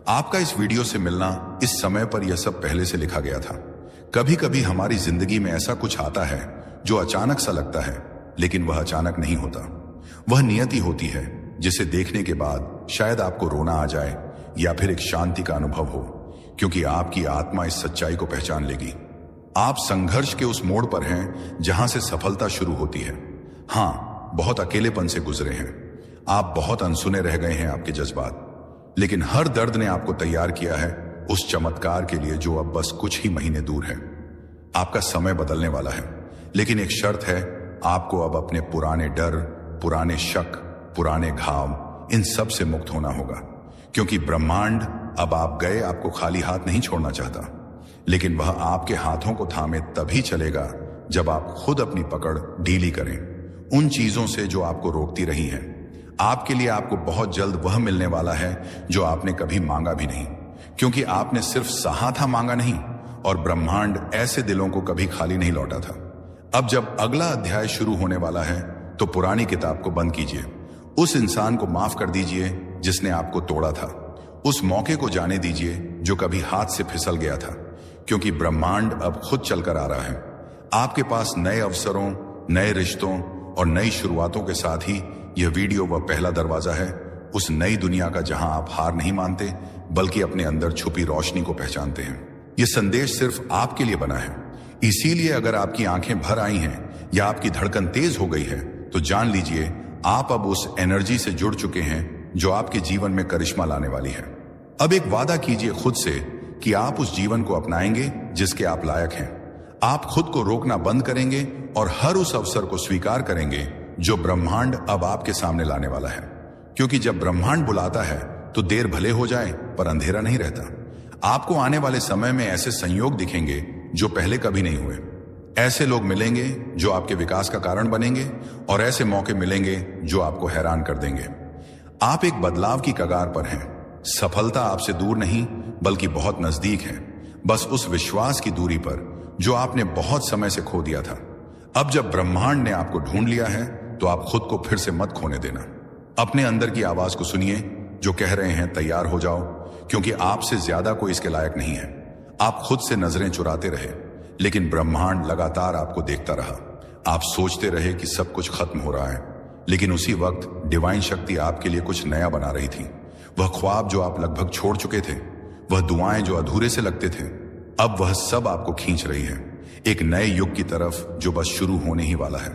आपका इस वीडियो से मिलना, इस समय पर यह सब पहले से लिखा गया था। कभी कभी हमारी जिंदगी में ऐसा कुछ आता है जो अचानक सा लगता है, लेकिन वह अचानक नहीं होता। वह नियति होती है जिसे देखने के बाद शायद आपको रोना आ जाए या फिर एक शांति का अनुभव हो, क्योंकि आपकी आत्मा इस सच्चाई को पहचान लेगी। आप संघर्ष के उस मोड़ पर हैं जहां से सफलता शुरू होती है। हाँ, बहुत अकेलेपन से गुजरे हैं, आप बहुत अनसुने रह गए हैं आपके जज्बात, लेकिन हर दर्द ने आपको तैयार किया है उस चमत्कार के लिए जो अब बस कुछ ही महीने दूर है। आपका समय बदलने वाला है, लेकिन एक शर्त है, आपको अब अपने पुराने डर, पुराने शक, पुराने घाव, इन सब से मुक्त होना होगा। क्योंकि ब्रह्मांड अब आप गए आपको खाली हाथ नहीं छोड़ना चाहता, लेकिन वह आपके हाथों को थामे तभी चलेगा जब आप खुद अपनी पकड़ ढीली करें उन चीजों से जो आपको रोकती रही हैं। आपके लिए आपको बहुत जल्द वह मिलने वाला है जो आपने कभी मांगा भी नहीं, क्योंकि आपने सिर्फ सहा था, मांगा नहीं। और ब्रह्मांड ऐसे दिलों को कभी खाली नहीं लौटा था। अब जब अगला अध्याय शुरू होने वाला है तो पुरानी किताब को बंद कीजिए। उस इंसान को माफ कर दीजिए जिसने आपको तोड़ा था। उस मौके को जाने दीजिए जो कभी हाथ से फिसल गया था, क्योंकि ब्रह्मांड अब खुद चलकर आ रहा है आपके पास नए अवसरों, नए रिश्तों और नई शुरुआतों के साथ ही। यह वीडियो वह पहला दरवाजा है उस नई दुनिया का जहां आप हार नहीं मानते, बल्कि अपने अंदर छुपी रोशनी को पहचानते हैं। यह संदेश सिर्फ आपके लिए बना है। इसीलिए अगर आपकी आंखें भर आई हैं या आपकी धड़कन तेज हो गई है तो जान लीजिए आप अब उस एनर्जी से जुड़ चुके हैं जो आपके जीवन में करिश्मा लाने वाली है। अब एक वादा कीजिए खुद से कि आप उस जीवन को अपनाएंगे जिसके आप लायक हैं। आप खुद को रोकना बंद करेंगे और हर उस अवसर को स्वीकार करेंगे जो ब्रह्मांड अब आपके सामने लाने वाला है। क्योंकि जब ब्रह्मांड बुलाता है तो देर भले हो जाए पर अंधेरा नहीं रहता। आपको आने वाले समय में ऐसे संयोग दिखेंगे जो पहले कभी नहीं हुए। ऐसे लोग मिलेंगे जो आपके विकास का कारण बनेंगे, और ऐसे मौके मिलेंगे जो आपको हैरान कर देंगे। आप एक बदलाव की कगार पर हैं। सफलता आपसे दूर नहीं बल्कि बहुत नजदीक है, बस उस विश्वास की दूरी पर जो आपने बहुत समय से खो दिया था। अब जब ब्रह्मांड ने आपको ढूंढ लिया है तो आप खुद को फिर से मत खोने देना। अपने अंदर की आवाज को सुनिए जो कह रहे हैं, तैयार हो जाओ, क्योंकि आपसे ज्यादा कोई इसके लायक नहीं है। आप खुद से नजरें चुराते रहे, लेकिन ब्रह्मांड लगातार आपको देखता रहा। आप सोचते रहे कि सब कुछ खत्म हो रहा है, लेकिन उसी वक्त डिवाइन शक्ति आपके लिए कुछ नया बना रही थी। वह ख्वाब जो आप लगभग छोड़ चुके थे, वह दुआएं जो अधूरे से लगते थे, अब वह सब आपको खींच रही है एक नए युग की तरफ जो बस शुरू होने ही वाला है।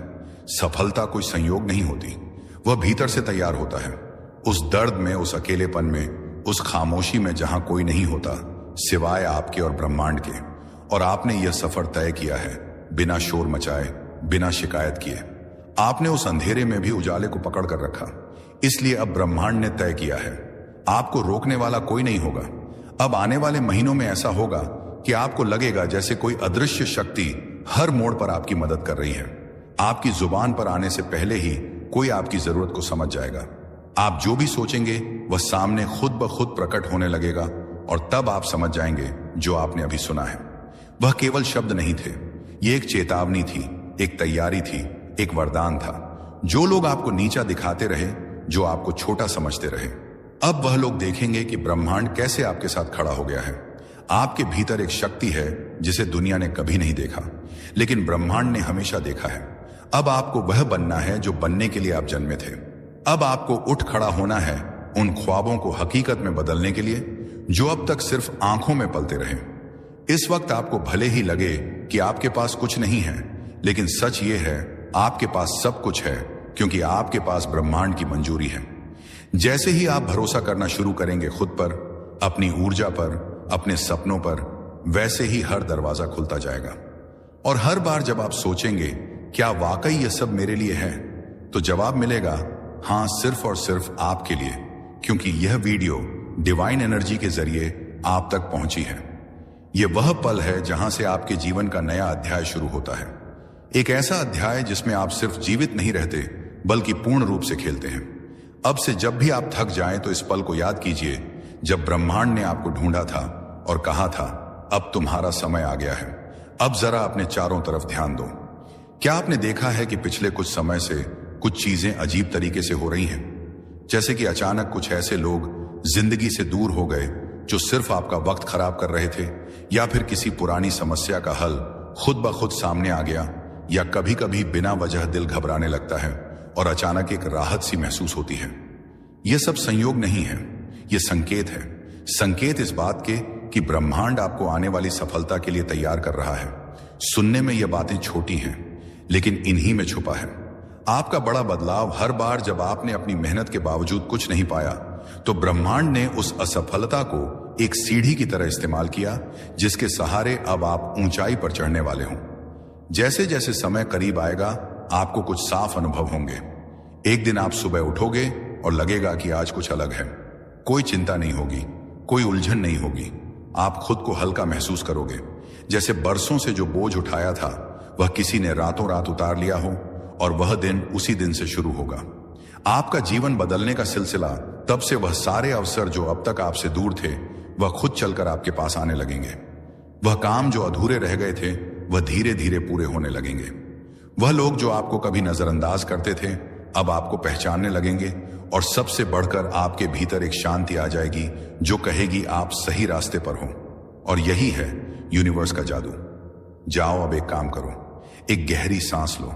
सफलता कोई संयोग नहीं होती, वह भीतर से तैयार होता है। उस दर्द में, उस अकेलेपन में, उस खामोशी में जहां कोई नहीं होता सिवाय आपके और ब्रह्मांड के। और आपने यह सफर तय किया है बिना शोर मचाए, बिना शिकायत किए। आपने उस अंधेरे में भी उजाले को पकड़ कर रखा। इसलिए अब ब्रह्मांड ने तय किया है, आपको रोकने वाला कोई नहीं होगा। अब आने वाले महीनों में ऐसा होगा कि आपको लगेगा जैसे कोई अदृश्य शक्ति हर मोड़ पर आपकी मदद कर रही है। आपकी जुबान पर आने से पहले ही कोई आपकी जरूरत को समझ जाएगा। आप जो भी सोचेंगे वह सामने खुद ब खुद प्रकट होने लगेगा और तब आप समझ जाएंगे जो आपने अभी सुना है वह केवल शब्द नहीं थे, ये एक चेतावनी थी, एक तैयारी थी, एक वरदान था। जो लोग आपको नीचा दिखाते रहे, जो आपको छोटा समझते रहे, अब वह लोग देखेंगे कि ब्रह्मांड कैसे आपके साथ खड़ा हो गया है। आपके भीतर एक शक्ति है जिसे दुनिया ने कभी नहीं देखा, लेकिन ब्रह्मांड ने हमेशा देखा है। अब आपको वह बनना है जो बनने के लिए आप जन्मे थे। अब आपको उठ खड़ा होना है उन ख्वाबों को हकीकत में बदलने के लिए जो अब तक सिर्फ आंखों में पलते रहे। इस वक्त आपको भले ही लगे कि आपके पास कुछ नहीं है, लेकिन सच ये है आपके पास सब कुछ है, क्योंकि आपके पास ब्रह्मांड की मंजूरी है। जैसे ही आप भरोसा करना शुरू करेंगे खुद पर, अपनी ऊर्जा पर, अपने सपनों पर, वैसे ही हर दरवाजा खुलता जाएगा। और हर बार जब आप सोचेंगे क्या वाकई यह सब मेरे लिए है, तो जवाब मिलेगा हां, सिर्फ और सिर्फ आपके लिए, क्योंकि यह वीडियो डिवाइन एनर्जी के जरिए आप तक पहुंची है। यह वह पल है जहां से आपके जीवन का नया अध्याय शुरू होता है। एक ऐसा अध्याय जिसमें आप सिर्फ जीवित नहीं रहते बल्कि पूर्ण रूप से खेलते हैं। अब से जब भी आप थक जाएं तो इस पल को याद कीजिए जब ब्रह्मांड ने आपको ढूंढा था और कहा था अब तुम्हारा समय आ गया है, अब जरा अपने चारों तरफ ध्यान दो। क्या आपने देखा है कि पिछले कुछ समय से कुछ चीजें अजीब तरीके से हो रही हैं? जैसे कि अचानक कुछ ऐसे लोग जिंदगी से दूर हो गए जो सिर्फ आपका वक्त खराब कर रहे थे, या फिर किसी पुरानी समस्या का हल खुद ब खुद सामने आ गया, या कभी कभी बिना वजह दिल घबराने लगता है और अचानक एक राहत सी महसूस होती है। यह सब संयोग नहीं है, यह संकेत है। संकेत इस बात के कि ब्रह्मांड आपको आने वाली सफलता के लिए तैयार कर रहा है। सुनने में यह बातें छोटी हैं, लेकिन इन्हीं में छुपा है आपका बड़ा बदलाव। हर बार जब आपने अपनी मेहनत के बावजूद कुछ नहीं पाया, तो ब्रह्मांड ने उस असफलता को एक सीढ़ी की तरह इस्तेमाल किया, जिसके सहारे अब आप ऊंचाई पर चढ़ने वाले हों। जैसे जैसे समय करीब आएगा, आपको कुछ साफ अनुभव होंगे। एक दिन आप सुबह उठोगे और लगेगा कि आज कुछ अलग है। कोई चिंता नहीं होगी, कोई उलझन नहीं होगी। आप खुद को हल्का महसूस करोगे, जैसे बरसों से जो बोझ उठाया था वह किसी ने रातों रात उतार लिया हो, और वह दिन उसी दिन से शुरू होगा। आपका जीवन बदलने का सिलसिला तब से वह सारे अवसर जो अब तक आपसे दूर थे, वह खुद चलकर आपके पास आने लगेंगे। वह काम जो अधूरे रह गए थे, वह धीरे धीरे पूरे होने लगेंगे। वह लोग जो आपको कभी नजरअंदाज करते थे, अब आपको पहचानने लगेंगे। और सबसे बढ़कर आपके भीतर एक शांति आ जाएगी जो कहेगी आप सही रास्ते पर हो। और यही है यूनिवर्स का जादू। जाओ, अब एक काम करो, एक गहरी सांस लो,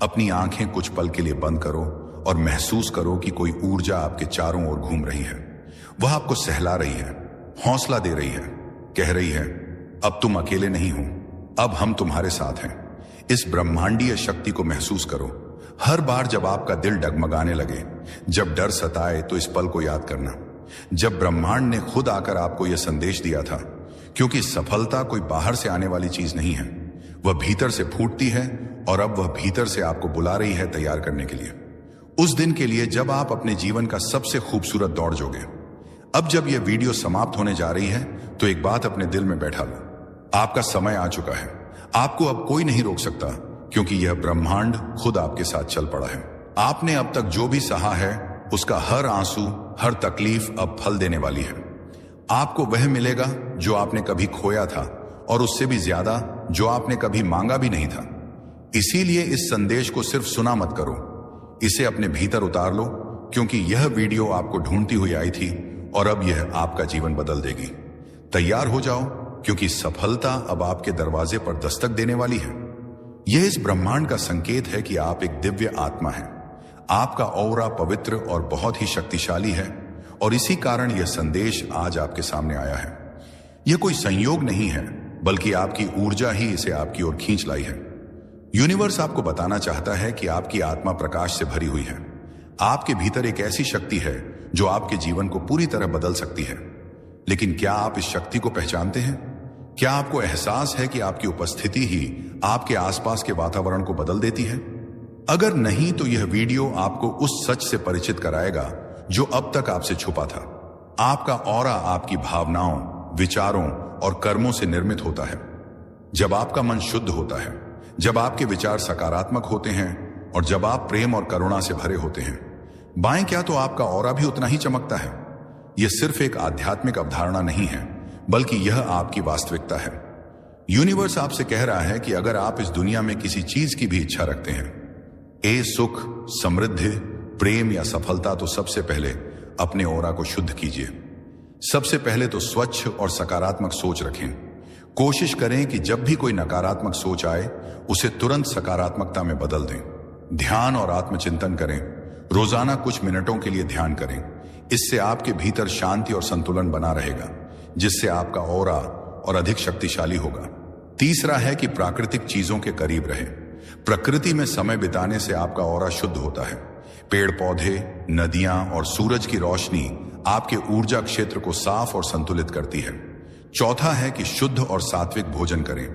अपनी आंखें कुछ पल के लिए बंद करो और महसूस करो कि कोई ऊर्जा आपके चारों ओर घूम रही है। वह आपको सहला रही है, हौसला दे रही है, कह रही है अब तुम अकेले नहीं हो, अब हम तुम्हारे साथ हैं। इस ब्रह्मांडीय शक्ति को महसूस करो। हर बार जब आपका दिल डगमगाने लगे, जब डर सताए, तो इस पल को याद करना जब ब्रह्मांड ने खुद आकर आपको यह संदेश दिया था। क्योंकि सफलता कोई बाहर से आने वाली चीज नहीं है, वह भीतर से फूटती है, और अब वह भीतर से आपको बुला रही है तैयार करने के लिए, उस दिन के लिए जब आप अपने जीवन का सबसे खूबसूरत दौड़ जोगे। अब जब यह वीडियो समाप्त होने जा रही है, तो एक बात अपने दिल में बैठा लो, आपका समय आ चुका है। आपको अब कोई नहीं रोक सकता, क्योंकि यह ब्रह्मांड खुद आपके साथ चल पड़ा है। आपने अब तक जो भी सहा है, उसका हर आंसू, हर तकलीफ अब फल देने वाली है। आपको वह मिलेगा जो आपने कभी खोया था, और उससे भी ज्यादा जो आपने कभी मांगा भी नहीं था। इसीलिए इस संदेश को सिर्फ सुना मत करो, इसे अपने भीतर उतार लो, क्योंकि यह वीडियो आपको ढूंढती हुई आई थी, और अब यह आपका जीवन बदल देगी। तैयार हो जाओ, क्योंकि सफलता अब आपके दरवाजे पर दस्तक देने वाली है। यह इस ब्रह्मांड का संकेत है कि आप एक दिव्य आत्मा हैं। आपका ऑरा पवित्र और बहुत ही शक्तिशाली है, और इसी कारण यह संदेश आज आपके सामने आया है। यह कोई संयोग नहीं है, बल्कि आपकी ऊर्जा ही इसे आपकी ओर खींच लाई है। यूनिवर्स आपको बताना चाहता है कि आपकी आत्मा प्रकाश से भरी हुई है। आपके भीतर एक ऐसी शक्ति है जो आपके जीवन को पूरी तरह बदल सकती है। लेकिन क्या आप इस शक्ति को पहचानते हैं? क्या आपको एहसास है कि आपकी उपस्थिति ही आपके आसपास के वातावरण को बदल देती है? अगर नहीं तो यह वीडियो आपको उस सच से परिचित कराएगा जो अब तक आपसे छुपा था। आपका ऑरा आपकी भावनाओं, विचारों और कर्मों से निर्मित होता है। जब आपका मन शुद्ध होता है, जब आपके विचार सकारात्मक होते हैं और जब आप प्रेम और करुणा से भरे होते हैं, बाएं क्या तो आपका ऑरा भी उतना ही चमकता है। यह सिर्फ एक आध्यात्मिक अवधारणा नहीं है, बल्कि यह आपकी वास्तविकता है। यूनिवर्स आपसे कह रहा है कि अगर आप इस दुनिया में किसी चीज की भी इच्छा रखते हैं, सुख, समृद्धि, प्रेम या सफलता, तो सबसे पहले अपने ऑरा को शुद्ध कीजिए। सबसे पहले तो स्वच्छ और सकारात्मक सोच रखें। कोशिश करें कि जब भी कोई नकारात्मक सोच आए उसे तुरंत सकारात्मकता में बदल दें। ध्यान और आत्मचिंतन करें। रोजाना कुछ मिनटों के लिए ध्यान करें। इससे आपके भीतर शांति और संतुलन बना रहेगा, जिससे आपका ऑरा और अधिक शक्तिशाली होगा। तीसरा है कि प्राकृतिक चीजों के करीब रहें। प्रकृति में समय बिताने से आपका ऑरा शुद्ध होता है। पेड़ पौधे, नदियां और सूरज की रोशनी आपके ऊर्जा क्षेत्र को साफ और संतुलित करती है। चौथा है कि शुद्ध और सात्विक भोजन करें।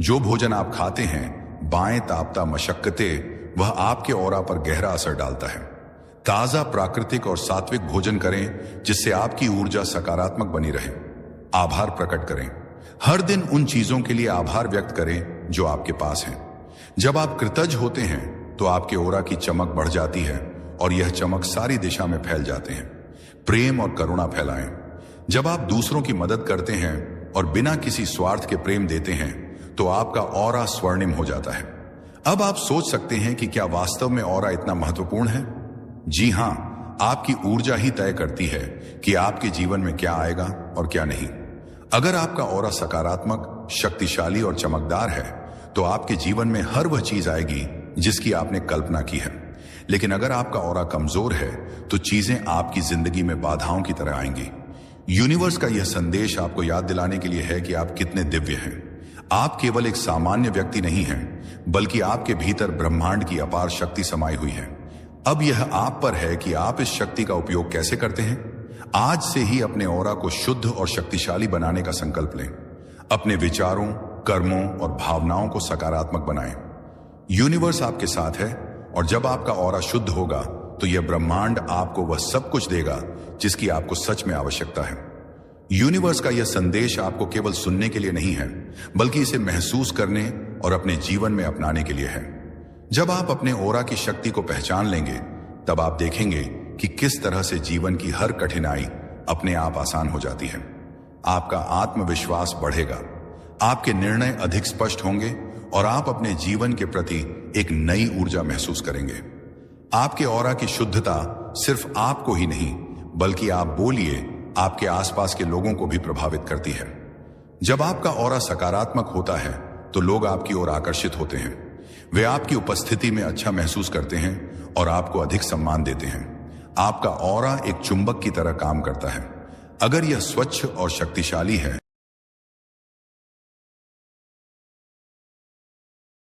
जो भोजन आप खाते हैं, बाएं तापता मशक्कतें, वह आपके ऑरा पर गहरा असर डालता है। ताजा, प्राकृतिक और सात्विक भोजन करें जिससे आपकी ऊर्जा सकारात्मक बनी रहे। आभार प्रकट करें। हर दिन उन चीजों के लिए आभार व्यक्त करें जो आपके पास हैं। जब आप कृतज्ञ होते हैं तो आपके ऑरा की चमक बढ़ जाती है और यह चमक सारी दिशा में फैल जाते हैं। प्रेम और करुणा फैलाएं। जब आप दूसरों की मदद करते हैं और बिना किसी स्वार्थ के प्रेम देते हैं तो आपका ऑरा स्वर्णिम हो जाता है। अब आप सोच सकते हैं कि क्या वास्तव में ऑरा इतना महत्वपूर्ण है? जी हां, आपकी ऊर्जा ही तय करती है कि आपके जीवन में क्या आएगा और क्या नहीं। अगर आपका ऑरा सकारात्मक, शक्तिशाली और चमकदार है तो आपके जीवन में हर वह चीज आएगी जिसकी आपने कल्पना की है। लेकिन अगर आपका ऑरा कमजोर है तो चीजें आपकी जिंदगी में बाधाओं की तरह आएंगी। यूनिवर्स का यह संदेश आपको याद दिलाने के लिए है कि आप कितने दिव्य हैं। आप केवल एक सामान्य व्यक्ति नहीं हैं, बल्कि आपके भीतर ब्रह्मांड की अपार शक्ति समाई हुई है। अब यह आप पर है कि आप इस शक्ति का उपयोग कैसे करते हैं। आज से ही अपने ऑरा को शुद्ध और शक्तिशाली बनाने का संकल्प लें। अपने विचारों, कर्मों और भावनाओं को सकारात्मक बनाएं। यूनिवर्स आपके साथ है और जब आपका ऑरा शुद्ध होगा तो यह ब्रह्मांड आपको वह सब कुछ देगा जिसकी आपको सच में आवश्यकता है। यूनिवर्स का यह संदेश आपको केवल सुनने के लिए नहीं है, बल्कि इसे महसूस करने और अपने जीवन में अपनाने के लिए है। जब आप अपने ऑरा की शक्ति को पहचान लेंगे, तब आप देखेंगे कि किस तरह से जीवन की हर कठिनाई अपने आप आसान हो जाती है। आपका आत्मविश्वास बढ़ेगा, आपके निर्णय अधिक स्पष्ट होंगे और आप अपने जीवन के प्रति एक नई ऊर्जा महसूस करेंगे। आपके ऑरा की शुद्धता सिर्फ आपको ही नहीं, बल्कि आप बोलिए आपके आसपास के लोगों को भी प्रभावित करती है। जब आपका ऑरा सकारात्मक होता है तो लोग आपकी ओर आकर्षित होते हैं। वे आपकी उपस्थिति में अच्छा महसूस करते हैं और आपको अधिक सम्मान देते हैं। आपका ऑरा एक चुंबक की तरह काम करता है। अगर यह स्वच्छ और शक्तिशाली है